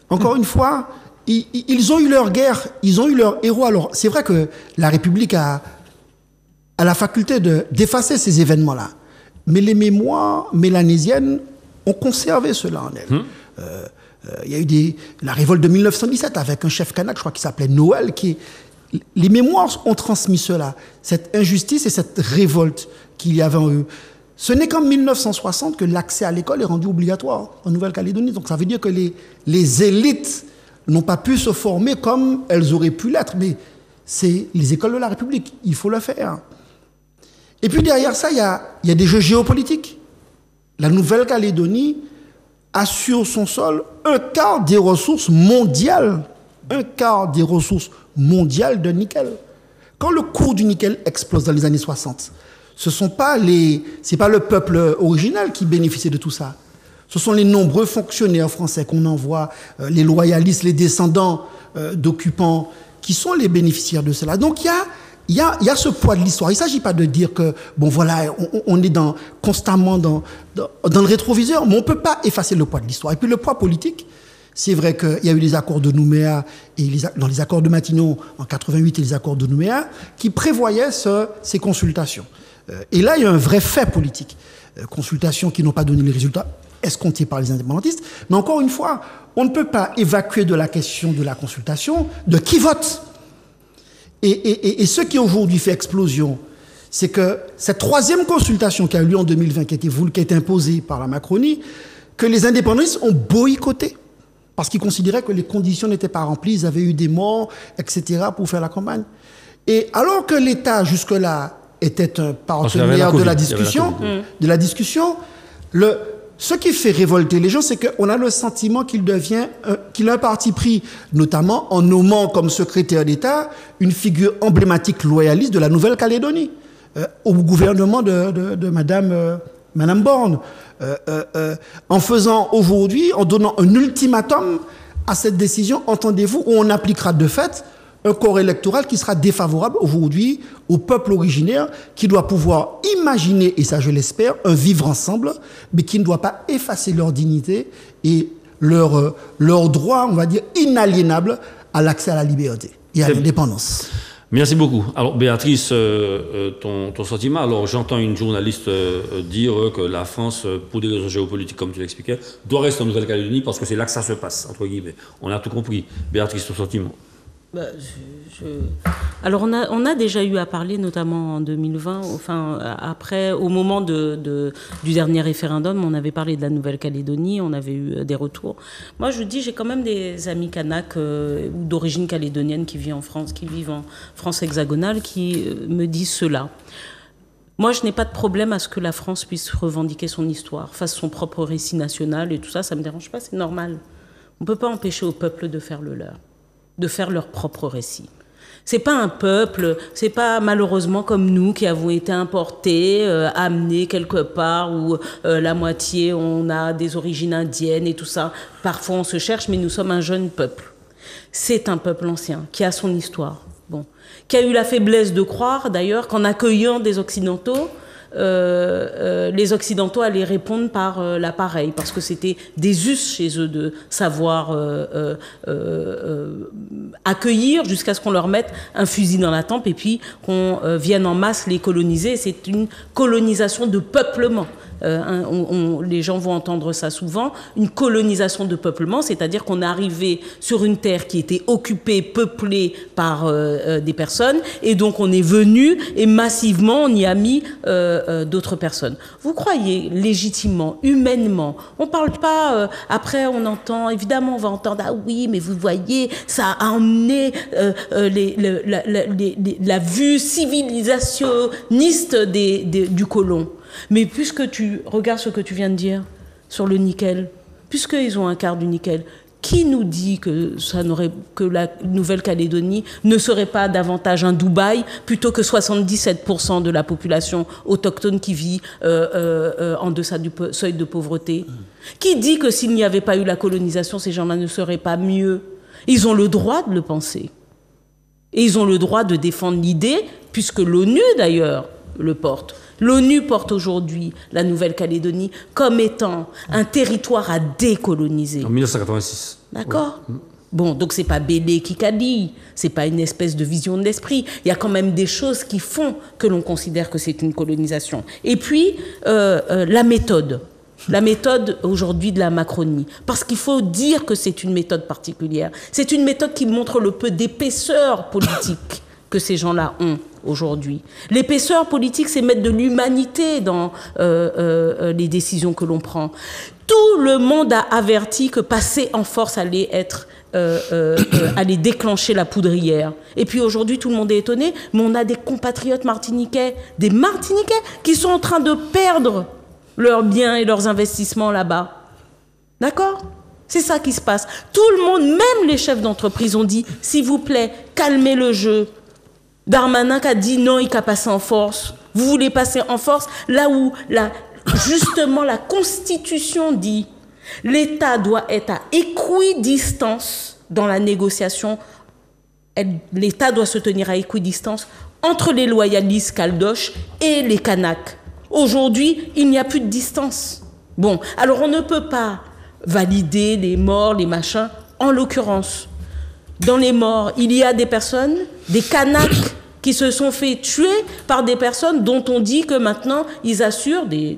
Encore une fois, ils ont eu leur guerre, ils ont eu leur héros. Alors, c'est vrai que la République a la faculté d'effacer ces événements-là. Mais les mémoires mélanésiennes ont conservé cela en elles. Il y a eu la révolte de 1917 avec un chef kanak, je crois, qui s'appelait Noël. Les mémoires ont transmis cela, cette injustice et cette révolte qu'il y avait en eux. Ce n'est qu'en 1960 que l'accès à l'école est rendu obligatoire en Nouvelle-Calédonie. Donc ça veut dire que les élites n'ont pas pu se former comme elles auraient pu l'être. Mais c'est les écoles de la République, il faut le faire. Et puis derrière ça, il y a des jeux géopolitiques. La Nouvelle-Calédonie a sur son sol un quart des ressources mondiales. Un quart des ressources mondiales de nickel. Quand le cours du nickel explose dans les années 60, c'est pas le peuple original qui bénéficiait de tout ça. Ce sont les nombreux fonctionnaires français qu'on envoie, les loyalistes, les descendants d'occupants, qui sont les bénéficiaires de cela. Donc il y a ce poids de l'histoire. Il ne s'agit pas de dire que, bon voilà, on est constamment dans le rétroviseur, mais on ne peut pas effacer le poids de l'histoire. Et puis le poids politique, c'est vrai qu'il y a eu les accords de Nouméa, et dans les accords de Matignon en 88 et les accords de Nouméa, qui prévoyaient ces consultations. Et là, il y a un vrai fait politique. Consultations qui n'ont pas donné les résultats escomptés par les indépendantistes. Mais encore une fois, on ne peut pas évacuer de la question de la consultation de qui vote. Et ce qui aujourd'hui fait explosion, c'est que cette troisième consultation qui a eu lieu en 2020, qui a été imposée par la Macronie, que les indépendantistes ont boycotté. Parce qu'ils considéraient que les conditions n'étaient pas remplies, ils avaient eu des morts, etc., pour faire la campagne. Et alors que l'État, jusque-là, était un partenaire de la discussion, ce qui fait révolter les gens, c'est qu'on a le sentiment qu'il a un parti pris, notamment en nommant comme secrétaire d'État une figure emblématique loyaliste de la Nouvelle-Calédonie, au gouvernement de Madame Borne, en faisant aujourd'hui, en donnant un ultimatum à cette décision, entendez-vous, où on appliquera de fait un corps électoral qui sera défavorable aujourd'hui au peuple originaire, qui doit pouvoir imaginer, et ça je l'espère, un vivre ensemble, mais qui ne doit pas effacer leur dignité et leur droit, on va dire, inaliénable à l'accès à la liberté et à l'indépendance.
Merci beaucoup. Alors Béatrice, ton sentiment, alors j'entends une journaliste dire que la France, pour des raisons géopolitiques comme tu l'expliquais, doit rester en Nouvelle-Calédonie parce que c'est là que ça se passe, entre guillemets. On a tout compris. Béatrice, ton sentiment?
Alors on a déjà eu à parler, notamment en 2020, enfin après, au moment du dernier référendum, on avait parlé de la Nouvelle-Calédonie, on avait eu des retours. Moi je dis, j'ai quand même des amis kanaks ou d'origine calédonienne qui vivent en France hexagonale, qui me disent cela. Moi, je n'ai pas de problème à ce que la France puisse revendiquer son histoire, fasse son propre récit national et tout ça, ça me dérange pas, c'est normal. On peut pas empêcher au peuple de faire le leur, de faire leur propre récit. C'est pas un peuple, c'est pas malheureusement comme nous qui avons été importés, amenés quelque part où la moitié on a des origines indiennes et tout ça. Parfois on se cherche, mais nous sommes un jeune peuple. C'est un peuple ancien qui a son histoire, qui a eu la faiblesse de croire d'ailleurs qu'en accueillant des Occidentaux, les Occidentaux allaient répondre par l'appareil, parce que c'était des us chez eux de savoir accueillir jusqu'à ce qu'on leur mette un fusil dans la tempe et puis qu'on vienne en masse les coloniser. C'est une colonisation de peuplement. Les gens vont entendre ça souvent, une colonisation de peuplement, c'est-à-dire qu'on est arrivé sur une terre qui était occupée, peuplée par des personnes, et donc on est venu et massivement on y a mis d'autres personnes. Vous croyez légitimement, humainement, on parle pas, après on entend, évidemment on va entendre, ah oui, mais vous voyez, ça a emmené la vue civilisationniste du colon. Mais puisque tu regardes ce que tu viens de dire sur le nickel, puisqu'ils ont un quart du nickel, qui nous dit que la Nouvelle-Calédonie ne serait pas davantage un Dubaï plutôt que 77% de la population autochtone qui vit en deçà du seuil de pauvreté? Qui dit que s'il n'y avait pas eu la colonisation, ces gens-là ne seraient pas mieux? Ils ont le droit de le penser. Et ils ont le droit de défendre l'idée, puisque l'ONU d'ailleurs le porte. L'ONU porte aujourd'hui la Nouvelle-Calédonie comme étant un territoire à décoloniser.
En 1986.
D'accord ? Oui. Bon, donc c'est pas Bélé qui qu'a dit, c'est pas une espèce de vision de l'esprit. Il y a quand même des choses qui font que l'on considère que c'est une colonisation. Et puis, la méthode. La méthode aujourd'hui de la Macronie. Parce qu'il faut dire que c'est une méthode particulière. C'est une méthode qui montre le peu d'épaisseur politique que ces gens-là ont aujourd'hui. L'épaisseur politique, c'est mettre de l'humanité dans les décisions que l'on prend. Tout le monde a averti que passer en force allait allait déclencher la poudrière. Et puis aujourd'hui, tout le monde est étonné, mais on a des compatriotes martiniquais, des Martiniquais qui sont en train de perdre leurs biens et leurs investissements là-bas. D'accord ? C'est ça qui se passe. Tout le monde, même les chefs d'entreprise, ont dit, s'il vous plaît, calmez le jeu. Darmanin qui a dit non, il a passé en force. Vous voulez passer en force là où justement la Constitution dit L'État doit être à équidistance dans la négociation. L'État doit se tenir à équidistance entre les loyalistes caldoches et les Kanaks. Aujourd'hui, il n'y a plus de distance. Bon, alors on ne peut pas valider les morts, les machins. En l'occurrence, dans les morts, il y a des personnes, des Kanaks, qui se sont fait tuer par des personnes dont on dit que maintenant, ils assurent des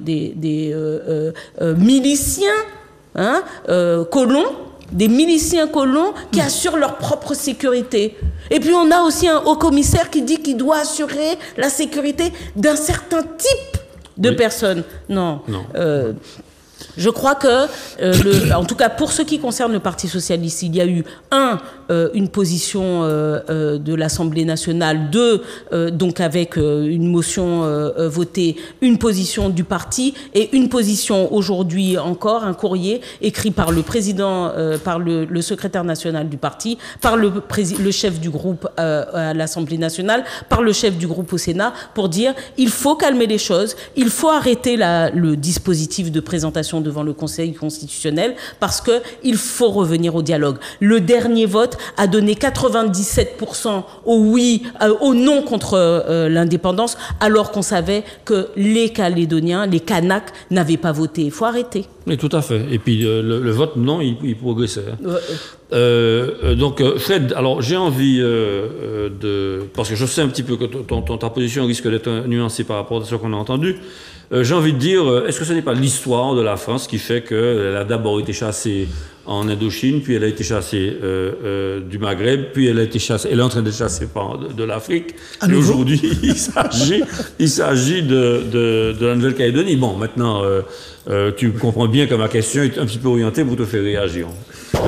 miliciens, colons, des miliciens colons qui assurent leur propre sécurité. Et puis on a aussi un haut-commissaire qui dit qu'il doit assurer la sécurité d'un certain type de personnes. Non. Je crois que, en tout cas pour ce qui concerne le Parti socialiste, il y a eu une position de l'Assemblée nationale, donc avec une motion votée, une position du parti et une position aujourd'hui encore, un courrier écrit par le président, par le secrétaire national du parti, par le chef du groupe à l'Assemblée nationale, par le chef du groupe au Sénat, pour dire il faut calmer les choses, il faut arrêter le dispositif de présentation devant le Conseil constitutionnel parce qu'il faut revenir au dialogue. Le dernier vote a donné 97% au oui, au non contre l'indépendance, alors qu'on savait que les Calédoniens, les Kanaks, n'avaient pas voté. Il faut arrêter.
Oui, tout à fait. Et puis le vote non, il progressait. Donc Fred, alors j'ai envie parce que je sais un petit peu que ta position risque d'être nuancée par rapport à ce qu'on a entendu. J'ai envie de dire, est-ce que ce n'est pas l'histoire de la France qui fait qu'elle a d'abord été chassée en Indochine, puis elle a été chassée du Maghreb, puis elle est en train d'être chassée de l'Afrique. Et aujourd'hui, il s'agit de la Nouvelle-Calédonie. Bon, maintenant, tu comprends bien que ma question est un petit peu orientée pour te faire réagir.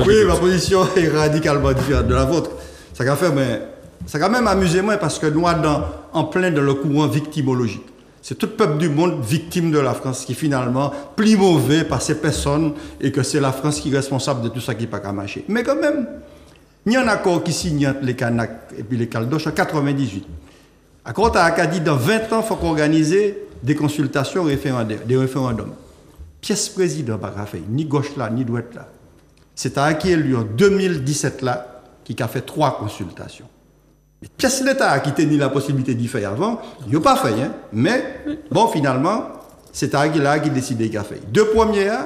Oui, ma position est radicalement différente de la vôtre. Ça a quand même amusé moi parce que nous sommes en plein dans le courant victimologique. C'est tout le peuple du monde victime de la France qui finalement plie mauvais par ces personnes et que c'est la France qui est responsable de tout ça qui n'est pas qu'à marcher. Mais quand même, il y a un accord qui signe entre les Kanaks et puis les Caldoches en 98. Accord a dit dans 20 ans, il faut organiser des consultations des référendums. Pièce président pas qu'à faire, ni gauche là, ni droite là. C'est à qui élu en 2017 là qui a fait 3 consultations. Pièce l'État qui tenait la possibilité d'y faire avant, il n'a pas fait. Hein? Mais bon, finalement, c'est à là qui décidait qu'il a fait. 2 premières.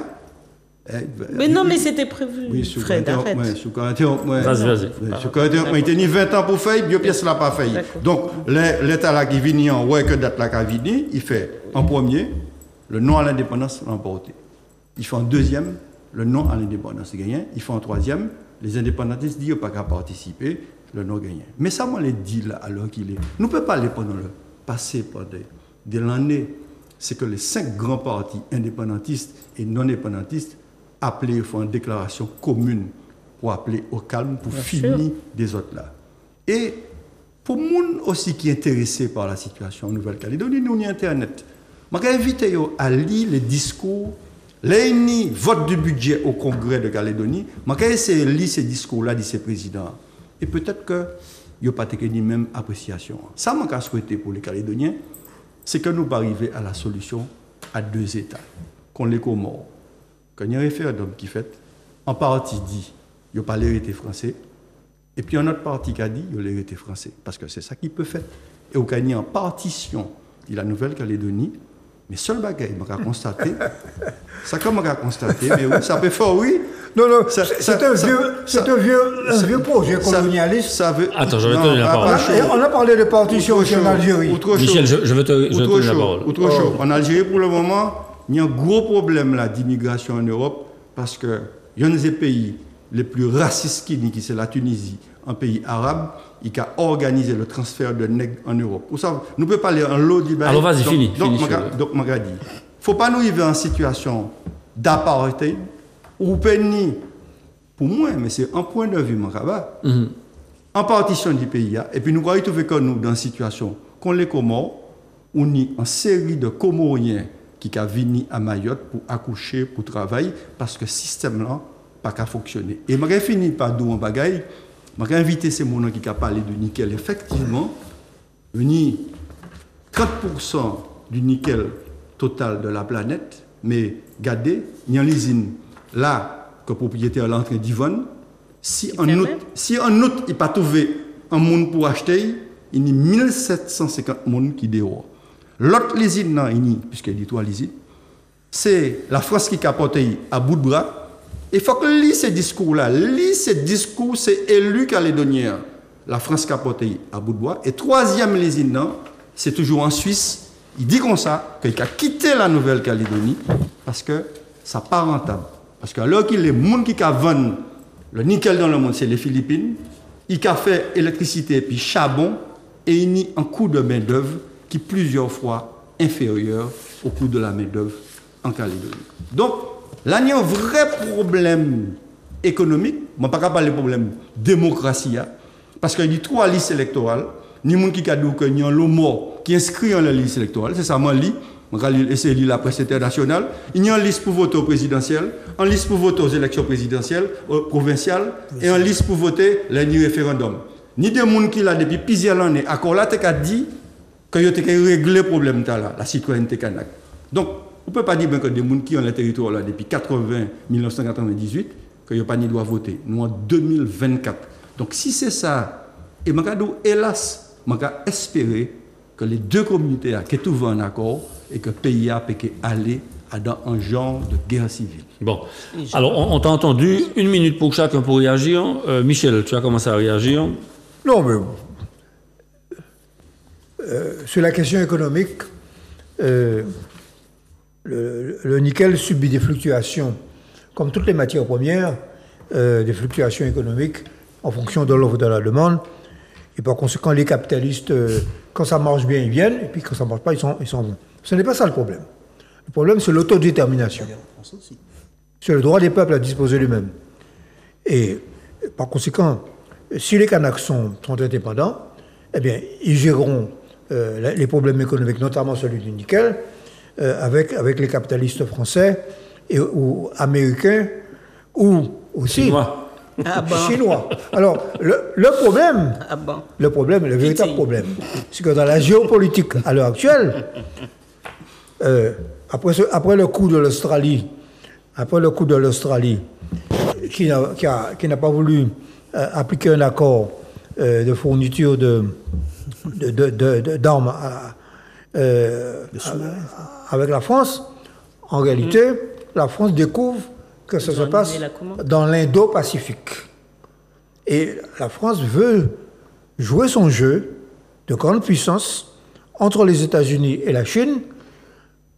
Mais non, mais c'était prévu.
Oui,
Fred, arrête.
Sous 41.
Vas-y.
Sous 41, il tenait 20 ans pour faire, 2 pièces là pas fait. Donc, l'État là qui vient en ouais que date là qui vient, il fait en premier le non à l'indépendance l'emporté. Il fait en deuxième le non à l'indépendance gagné. Il fait en troisième les indépendantistes disent pas qu'à participer. Le non gagnant. Mais ça, moi, les dit là, alors qu'il est. Nous ne pouvons pas aller pendant le passé, pendant de l'année. C'est que les 5 grands partis indépendantistes et non indépendantistes appelaient, font une déclaration commune pour appeler au calme, pour finir des autres là. Et pour les gens aussi qui sont intéressés par la situation en Nouvelle-Calédonie, nous, avons Internet. Je vais inviter à lire les discours, les vote du budget au Congrès de Calédonie. Je vais essayer de lire ces discours-là de ces présidents. Et peut-être qu'il n'y a pas de même appréciation. Ça, je souhaité pour les Calédoniens, c'est que nous arrivions à la solution à 2 États. Qu'on les Comores. Quand il y a un référendum qui fait, en partie dit, il n'y a pas l'hérité français, et puis un autre parti qui a dit, il y a l'hérité français. Parce que c'est ça qui peut faire. Et au il y a en partition de la Nouvelle-Calédonie, mais seul bagage, je vais constater, ça comme je vais constater, mais oui, ça peut faire oui.
Non, c'est un vieux projet colonialiste.
Attends, je vais te donner la parole.
On a parlé de partition aussi en Algérie.
Michel, je vais te donner la parole.
Autre chose. En Algérie, pour le moment, il y a un gros problème là d'immigration en Europe parce que il y a des pays les plus racistes qui c'est la Tunisie, un pays arabe, qui a organisé le transfert de nègres en Europe. Vous savez, nous ne pouvons pas aller en lot d'Ibaï.
Alors vas-y, finis.
Donc, je dis, faut pas nous arriver en situation d'apartheid ou péni, pour moi, mais c'est un point de vue, en partition du pays, et puis nous voyons trouver que nous, dans une situation qu'on les Comores, on y a une série de Comoriens qui sont venus à Mayotte pour accoucher, pour travailler, parce que le système-là n'a pas qu'à fonctionner. Et je finis par dire un bagaille, je vais inviter ces gens qui ont parlé du nickel. Effectivement, il y a 30% du nickel total de la planète, mais regardez, il y a l'usine là, que le propriétaire l'entrée d'Yvonne, si en août, il n'a pas trouvé un monde pour acheter, il y a 1750 personnes qui dehors. L'autre lésine, non, puisqu'il dit 3 lésines, c'est la France qui capote à bout de bras. Il faut que lis ces discours-là. Lis ces discours, c'est élu calédonien. La France capote à bout de bras. Et troisième lésine, non, c'est toujours en Suisse. Il dit comme ça, qu'il a quitté la Nouvelle-Calédonie parce que ça n'est pas rentable. Parce que alors qu'il y a des gens qui vendent le nickel dans le monde, c'est les Philippines. Il a fait électricité et puis charbon. Et il y a un coût de main-d'œuvre qui est plusieurs fois inférieur au coût de la main-d'œuvre en Calédonie. Donc, là, il y a un vrai problème économique. Je ne vais pas parler de problème démocratie. Parce qu'il y a 3 listes électorales. Ni monde qui a dit qu'il y a un lot mort qui inscrit dans la liste électorale. C'est ça, moi, je vais essayer de lire la presse internationale. Il y a une liste pour voter au présidentiel, une liste pour voter aux élections présidentielles, provinciales, et une liste pour voter les référendums. Ni des gens qui, là, depuis plusieurs années, accord là, tu as dit que tu as réglé le problème, la citoyenneté kanak. Donc, on ne peut pas dire que des gens qui ont le territoire là, depuis 1998, qu'ils n'ont pas ni droit à voter. Nous, en 2024. Donc, si c'est ça, et hélas, je vais espérer que les deux communautés qui trouvent un accord et que le pays a pu aller dans un genre de guerre civile.
Bon, alors on t'a entendu, 1 minute pour chacun pour réagir. Michel, tu as commencé à réagir.
Non, mais sur la question économique, le nickel subit des fluctuations, comme toutes les matières premières, des fluctuations économiques en fonction de l'offre et de la demande. Et par conséquent, les capitalistes, quand ça marche bien, ils viennent, et puis quand ça ne marche pas, ils s'en vont. Ce n'est pas ça le problème. Le problème, c'est l'autodétermination. C'est le droit des peuples à disposer d'eux-mêmes. Et par conséquent, si les Kanaks sont indépendants, eh bien, ils géreront les problèmes économiques, notamment celui du nickel, avec les capitalistes français ou américains, ou aussi
Chinois.
Chinois. Alors, le problème, le véritable problème, c'est que dans la géopolitique à l'heure actuelle, après le coup de l'Australie, qui n'a pas voulu appliquer un accord de fourniture d'armes avec la France, en réalité, la France découvre que ça se passe dans l'Indo-Pacifique. Et la France veut jouer son jeu de grande puissance entre les États-Unis et la Chine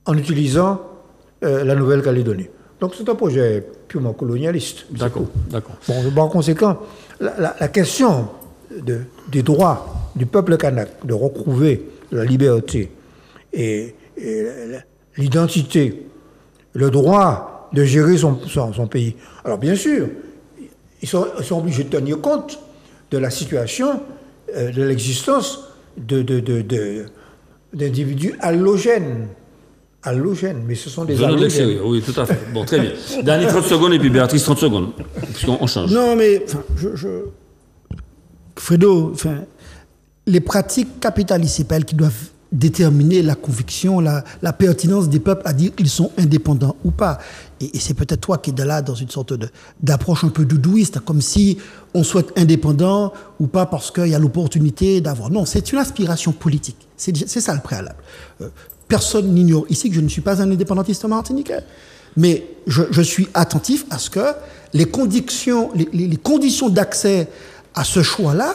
en utilisant la Nouvelle-Calédonie. Donc c'est un projet purement colonialiste.
D'accord.
Bon, par conséquent, la question des droits du peuple kanak de retrouver la liberté et l'identité, le droit de gérer son pays. Alors bien sûr, ils sont obligés de tenir compte de la situation, de l'existence d'individus allogènes. Mais ce sont des allogènes.
Oui, tout à fait. Bon, très bien. Dany, 30 secondes, et puis Béatrice, 30 secondes. Puisqu'on change.
Non, mais Fredo, les pratiques capitalistes, c'est pas elles qui doivent déterminer la conviction, la pertinence des peuples à dire qu'ils sont indépendants ou pas. Et c'est peut-être toi qui es là dans une sorte d'approche un peu doudouiste, comme si on souhaite indépendant ou pas parce qu'il y a l'opportunité d'avoir. Non, c'est une aspiration politique. C'est ça le préalable. Personne n'ignore ici que je ne suis pas un indépendantiste martiniquais. Mais je suis attentif à ce que les conditions d'accès à ce choix-là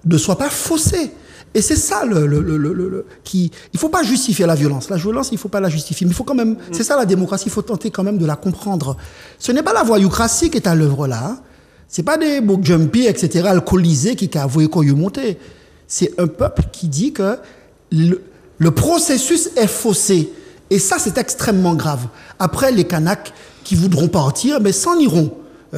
ne soient pas faussées. Et c'est ça il faut pas justifier la violence. La violence, il faut pas la justifier. Mais il faut quand même, c'est ça la démocratie, il faut tenter quand même de la comprendre. Ce n'est pas la voyoucratie qui est à l'œuvre là. Hein. C'est pas des Boukjumpi, etc., alcoolisés qui a voulu qu'on y monter. C'est un peuple qui dit que le processus est faussé. Et ça, c'est extrêmement grave. Après, les Kanaks qui voudront partir, mais s'en iront.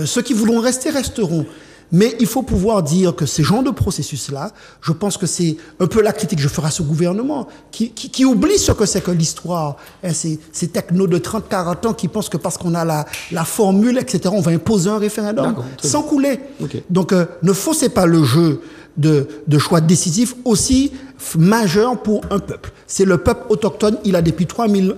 Ceux qui voudront rester, resteront. Mais il faut pouvoir dire que ces genres de processus-là, je pense que c'est un peu la critique que je ferai à ce gouvernement, qui oublie ce que c'est que l'histoire. Hein, ces technos de 30-40 ans qui pensent que parce qu'on a la formule, etc., on va imposer un référendum sans couler. Okay. Donc, ne faussez pas le jeu de choix décisifs. Aussi, majeur pour un peuple. C'est le peuple autochtone, il a depuis 3000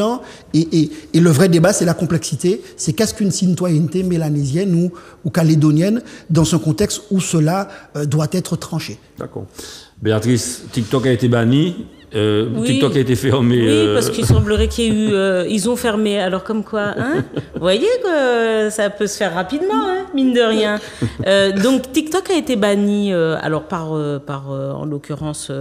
ans, et le vrai débat, c'est la complexité. C'est qu'est-ce qu'une citoyenneté mélanésienne ou calédonienne dans un contexte où cela doit être tranché.
D'accord. Béatrice, TikTok a été banni.
Oui.
TikTok a été fermé.
Oui, parce qu'il semblerait qu'il y ait eu... ils ont fermé, alors comme quoi, hein. Vous voyez que ça peut se faire rapidement, hein, mine de rien. Donc TikTok a été banni, alors par en l'occurrence,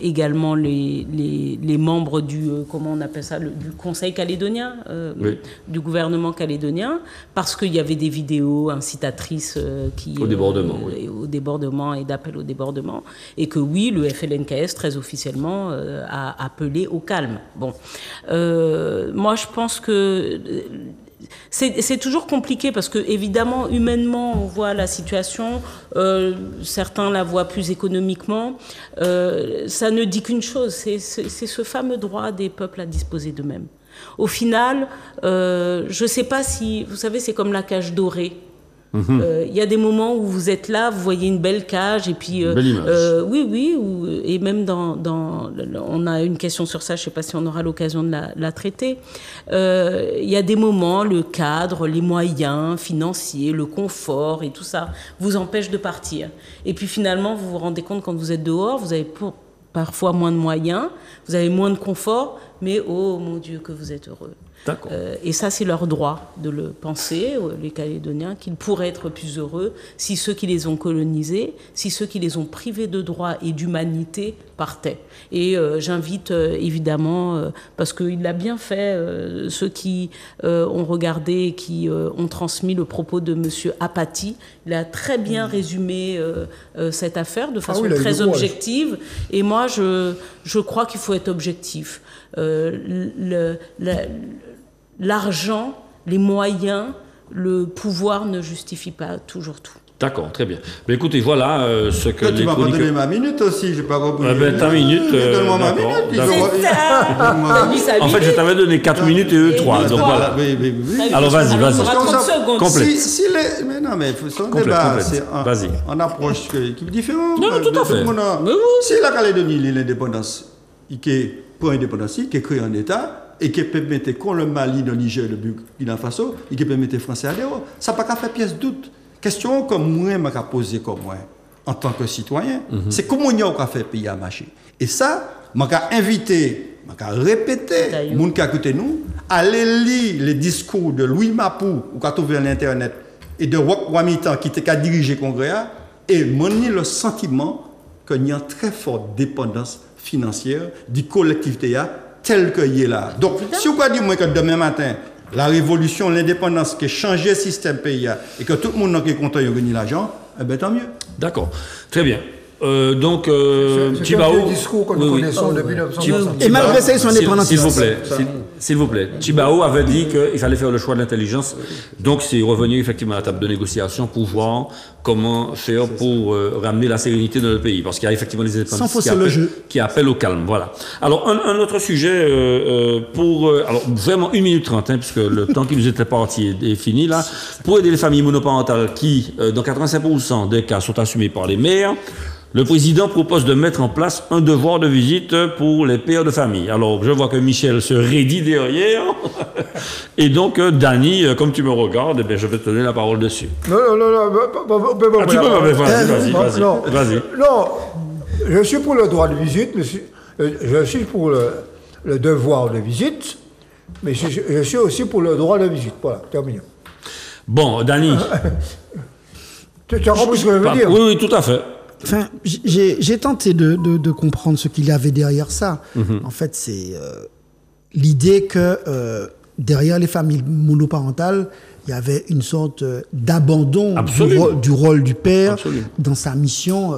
également les membres du, comment on appelle ça, du Conseil calédonien,
oui.
du gouvernement calédonien, parce qu'il y avait des vidéos incitatrices qui...
Au débordement, oui.
Au débordement et d'appel au débordement. Et que oui, le FLNKS, très officiellement, a appelé au calme. Bon, moi je pense que c'est toujours compliqué parce que évidemment humainement on voit la situation, certains la voient plus économiquement. Ça ne dit qu'une chose, c'est ce fameux droit des peuples à disposer d'eux-mêmes. Au final, je ne sais pas si, vous savez, c'est comme la cage dorée. Y a des moments où vous êtes là, vous voyez une belle cage et puis
belle image.
oui, et même on a une question sur ça, je ne sais pas si on aura l'occasion de la traiter. Il y a des moments, le cadre, les moyens financiers, le confort et tout ça vous empêche de partir. Et puis finalement, vous vous rendez compte quand vous êtes dehors, vous avez parfois moins de moyens, vous avez moins de confort, mais oh mon Dieu que vous êtes heureux.
D'accord.
Et ça, c'est leur droit de le penser, les Calédoniens, qu'ils pourraient être plus heureux si ceux qui les ont colonisés, si ceux qui les ont privés de droits et d'humanité partaient. Et j'invite évidemment, parce qu'il l'a bien fait, ceux qui ont regardé et qui ont transmis le propos de M. Apathy, il a très bien résumé cette affaire de façon très objective. Et moi, je crois qu'il faut être objectif. L'argent, les moyens, le pouvoir ne justifient pas toujours tout.
D'accord, très bien. Mais écoutez, voilà ce que
tu m'as pas donné ma minute aussi, j'ai pas compris.
Ta minute.
Donne-moi ma minute.
En fait, je t'avais donné 4 minutes et eux 3. Donc voilà.
Oui.
Alors vas-y.
On aura 30 secondes.
Complète.
Mais non, mais son débat, c'est en approche qui est différente.
Non, tout à fait.
Si la Calédonie, l'indépendance, qui pour l'indépendance, qui est créé un État, et qui permet qu'on le Mali, le Niger, le Burkina Faso, et qui permet les Français à l'euro, ça n'a pas qu'à faire pièce de doute. Question comme moi, je posée comme moi, en tant que citoyen, c'est comment on a fait pays à marcher. Et ça, je vais inviter, je vais répéter, les gens qui écoutent nous, aller lire les discours de Louis Mapou, ou qui a trouvé sur Internet, et de Wok Wamitan, qui était dirigé le Congrès, et mener le sentiment qu'il y a une très forte dépendance financière du collectivité tel qu'il est là. Donc, si vous dites moi que demain matin, la révolution, l'indépendance, qui a changé le système pays et que tout le monde qui est content de gagner l'argent, eh bien tant mieux.
D'accord. Très bien. Donc,
Tchibao. C'est un discours que nous connaissons depuis 1960.
Et malgré ça, ils sont indépendants.
S'il vous plaît. Tchibao avait dit qu'il fallait faire le choix de l'intelligence. Donc, c'est revenu effectivement à la table de négociation pour voir comment faire pour ramener la sérénité dans le pays. Parce qu'il y a effectivement des indépendances qui appellent au calme. Voilà. Alors, un autre sujet alors, vraiment 1 minute 30, puisque le temps qui nous était parti est fini là. Pour aider les familles monoparentales qui, dans 85% des cas, sont assumées par les mères, le président propose de mettre en place un devoir de visite pour les pères de famille. Alors, je vois que Michel se raidit derrière. Et donc, Dany, comme tu me regardes, je vais te donner la parole dessus.
Non.
Tu peux, vas-y.
Non, je suis pour le droit de visite, je suis pour le devoir de visite, mais je suis aussi pour le droit de visite. Voilà, terminé.
Bon, Dany.
Tu as compris ce que je veux dire?
Oui, tout à fait.
Enfin, j'ai tenté de comprendre ce qu'il y avait derrière ça. En fait, c'est l'idée que derrière les familles monoparentales, il y avait une sorte d'abandon du rôle du père dans sa mission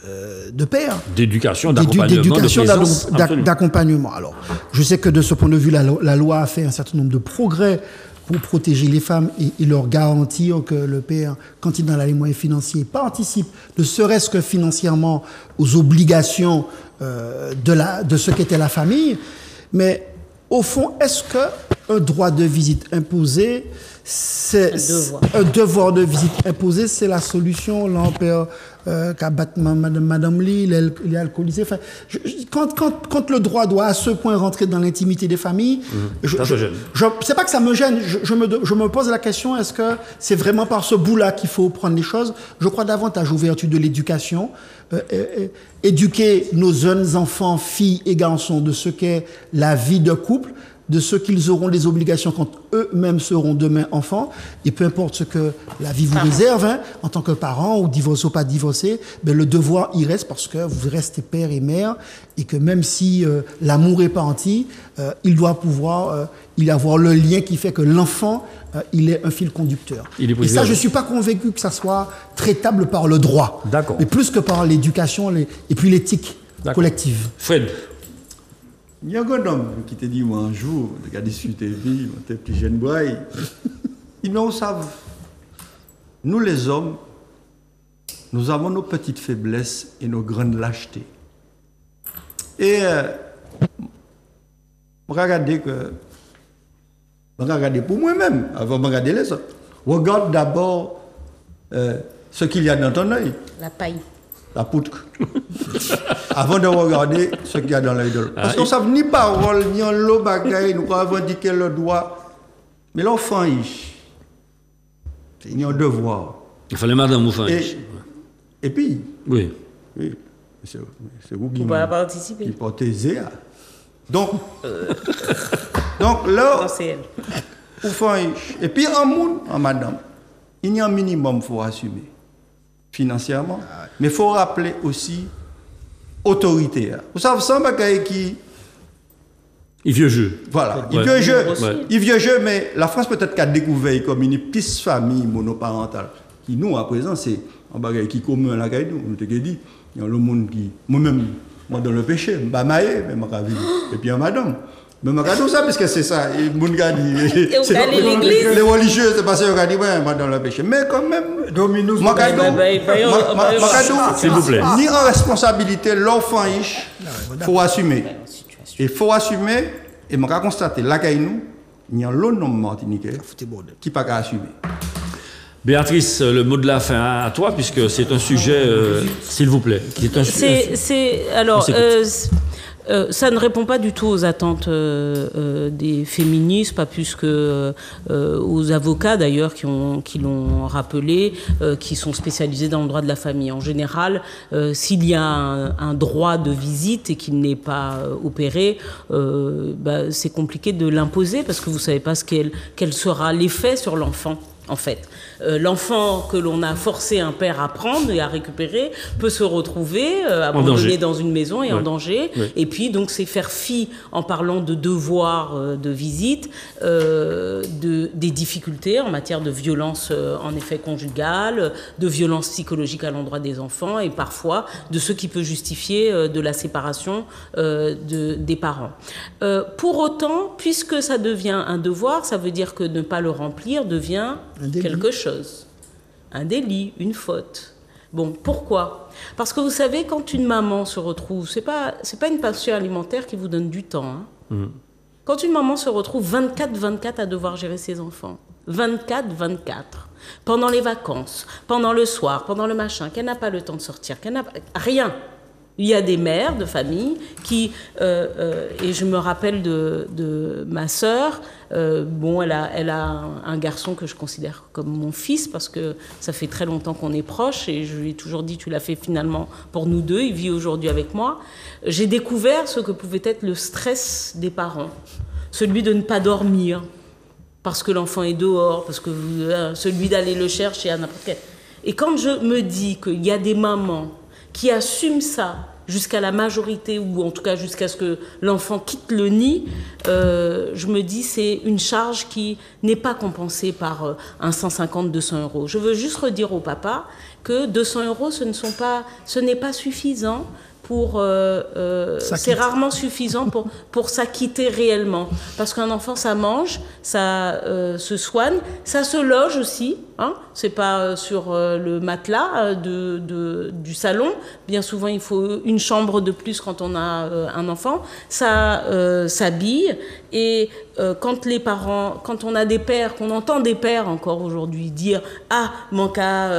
de père.
D'éducation, d'accompagnement.
Alors, je sais que de ce point de vue, la loi a fait un certain nombre de progrès pour protéger les femmes et leur garantir que le père, quand il en a les moyens financiers, participe, ne serait-ce que financièrement, aux obligations de ce qu'était la famille. Mais au fond, est-ce que un droit de visite imposé, c'est un devoir de visite imposé, c'est la solution. Là, on perd qu'à battre Madame Lee, il est alcoolisé. Enfin, quand le droit doit à ce point rentrer dans l'intimité des familles,
ça te gêne.
C'est pas que ça me gêne. Je me pose la question, est-ce que c'est vraiment par ce bout-là qu'il faut prendre les choses? Je crois davantage aux vertus de l'éducation. Éduquer nos jeunes enfants, filles et garçons, de ce qu'est la vie de couple, de ce qu'ils auront des obligations quand eux-mêmes seront demain enfants, et peu importe ce que la vie vous réserve, hein, en tant que parents, ou divorcés ou pas divorcés, ben le devoir y reste parce que vous restez père et mère, et que même si l'amour est parti, il doit pouvoir y avoir le lien qui fait que l'enfant, il est un fil conducteur. Et ça, je ne suis pas convaincu que ça soit traitable par le droit, mais plus que par l'éducation et puis l'éthique collective.
Fred.
Il y a un homme qui te dit, moi, un jour, il a discuté, il était plus jeune braille. Il nous savent, nous les hommes, nous avons nos petites faiblesses et nos grandes lâchetés. Et regardez pour moi-même, avant de regarder les autres. Regarde d'abord ce qu'il y a dans ton œil.
La paille.
La poutre. Avant de regarder ce qu'il y a dans l'œil de l'autre. Parce qu'on ne sait ni parole, ni en l'eau bagaille, nous avons indiqué le doigt. Mais l'enfant, il y a un devoir.
Il fallait madame ou
et puis,
oui,
c'est vous qui
participer.
Qui portez Zéa. Donc là, et puis en monde, en madame, il y a un minimum qu'il faut assumer financièrement, mais il faut rappeler aussi autorité. Vous savez, ça, c'est qui.
Il vieux jeu.
Voilà, il vieux jeu. Il vieux jeu, mais la France peut-être qu'a découvert comme une petite famille monoparentale. Qui nous, à présent, c'est un bagage qui est commun à la caille. Nous te dit, il y a le monde qui. Moi-même, moi dans le péché, je suis maillé, mais je suis et puis en madame. Mais je dis tout ça parce que c'est ça. Et le monde a dit. Les religieux, c'est parce qu'ils ont dit, ouais, moi dans le péché. Mais quand même,
Dominus,
s'il vous plaît.
Ni en responsabilité, l'enfant, il faut assumer. Il faut assumer, et je vais constater, là, il y a l'autre nom martiniquais qui n'a pas assumer.
Béatrice, le mot de la fin à toi, puisque c'est un sujet, s'il vous plaît.
Ça ne répond pas du tout aux attentes des féministes, pas plus que aux avocats d'ailleurs qui l'ont rappelé, qui sont spécialisés dans le droit de la famille. En général, s'il y a un droit de visite et qu'il n'est pas opéré, c'est compliqué de l'imposer parce que vous ne savez pas quel sera l'effet sur l'enfant. En fait, l'enfant que l'on a forcé un père à prendre et à récupérer peut se retrouver abandonné dans une maison et en danger. Oui. Et puis, donc, c'est faire fi, en parlant de devoir de visite, des difficultés en matière de violence, en effet, conjugale, de violence psychologique à l'endroit des enfants et parfois de ce qui peut justifier de la séparation des parents. Pour autant, puisque ça devient un devoir, ça veut dire que ne pas le remplir devient quelque chose, un délit, une faute. Bon, pourquoi? Parce que vous savez, quand une maman se retrouve, c'est pas une passion alimentaire qui vous donne du temps. Hein. Mmh. Quand une maman se retrouve 24/24 à devoir gérer ses enfants, 24/24, pendant les vacances, pendant le soir, pendant le machin, qu'elle n'a pas le temps de sortir, qu'elle n'a rien. Il y a des mères de famille qui, et je me rappelle de ma sœur, elle a un garçon que je considère comme mon fils parce que ça fait très longtemps qu'on est proches et je lui ai toujours dit tu l'as fait finalement pour nous deux, il vit aujourd'hui avec moi. J'ai découvert ce que pouvait être le stress des parents, celui de ne pas dormir parce que l'enfant est dehors, parce que celui d'aller le chercher à n'importe quel. Et quand je me dis qu'il y a des mamans qui assument ça jusqu'à la majorité, ou en tout cas jusqu'à ce que l'enfant quitte le nid, je me dis c'est une charge qui n'est pas compensée par un 150-200 euros. Je veux juste redire au papa que 200 euros, ce n'est pas suffisant c'est rarement suffisant pour s'acquitter réellement. Parce qu'un enfant, ça mange, ça se soigne, ça se loge aussi. Hein, c'est pas sur le matelas du salon. Bien souvent, il faut une chambre de plus quand on a un enfant. Ça s'habille. Et quand les parents, quand on a des pères, qu'on entend des pères encore aujourd'hui dire « Ah, mon cas,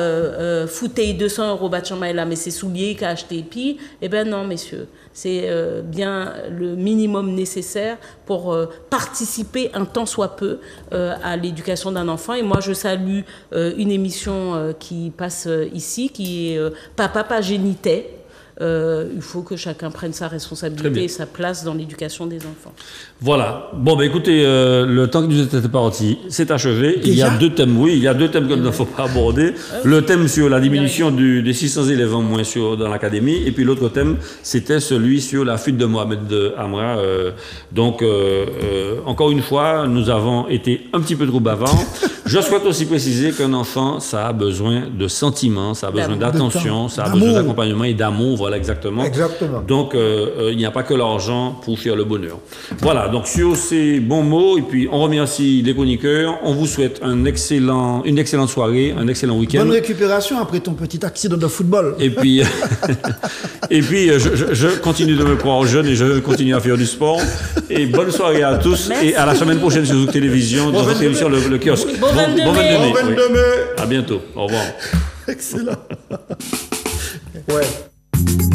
foutez 200 € Bachamaïla, mais c'est souliers qu'a acheté puis », eh bien non, messieurs. C'est bien le minimum nécessaire pour participer un tant soit peu à l'éducation d'un enfant. Et moi, je salue une émission qui passe ici, qui est Papa pas génitait. Il faut que chacun prenne sa responsabilité et sa place dans l'éducation des enfants.
Voilà. Bon, ben écoutez, le temps qui nous était parti, c'est achevé.
Déjà?
Il y a deux thèmes, oui, il y a deux thèmes qu'il ne faut pas aborder. Le thème sur la diminution des 600 élèves en moins dans l'académie, et puis l'autre thème, c'était celui sur la fuite de Mohamed Amra. Donc, encore une fois, nous avons été un petit peu trop bavards. Je souhaite aussi préciser qu'un enfant, ça a besoin de sentiments, ça a besoin d'attention, ça a besoin d'accompagnement et d'amour, voilà exactement.
Exactement.
Donc, il n'y a pas que l'argent pour faire le bonheur. Voilà, donc sur ces bons mots, et puis on remercie les chroniqueurs, on vous souhaite une excellente soirée, un excellent week-end.
Bonne récupération après ton petit accident de football.
Et puis, je continue de me croire jeune et je continue à faire du sport. Et bonne soirée à tous. Merci. Et à la semaine prochaine sur Zouk Télévision, dans votre émission Le Kiosque.
Bon 22 mai.
Bon 22 mai.
À bientôt. Au revoir.
Excellent.
Ouais.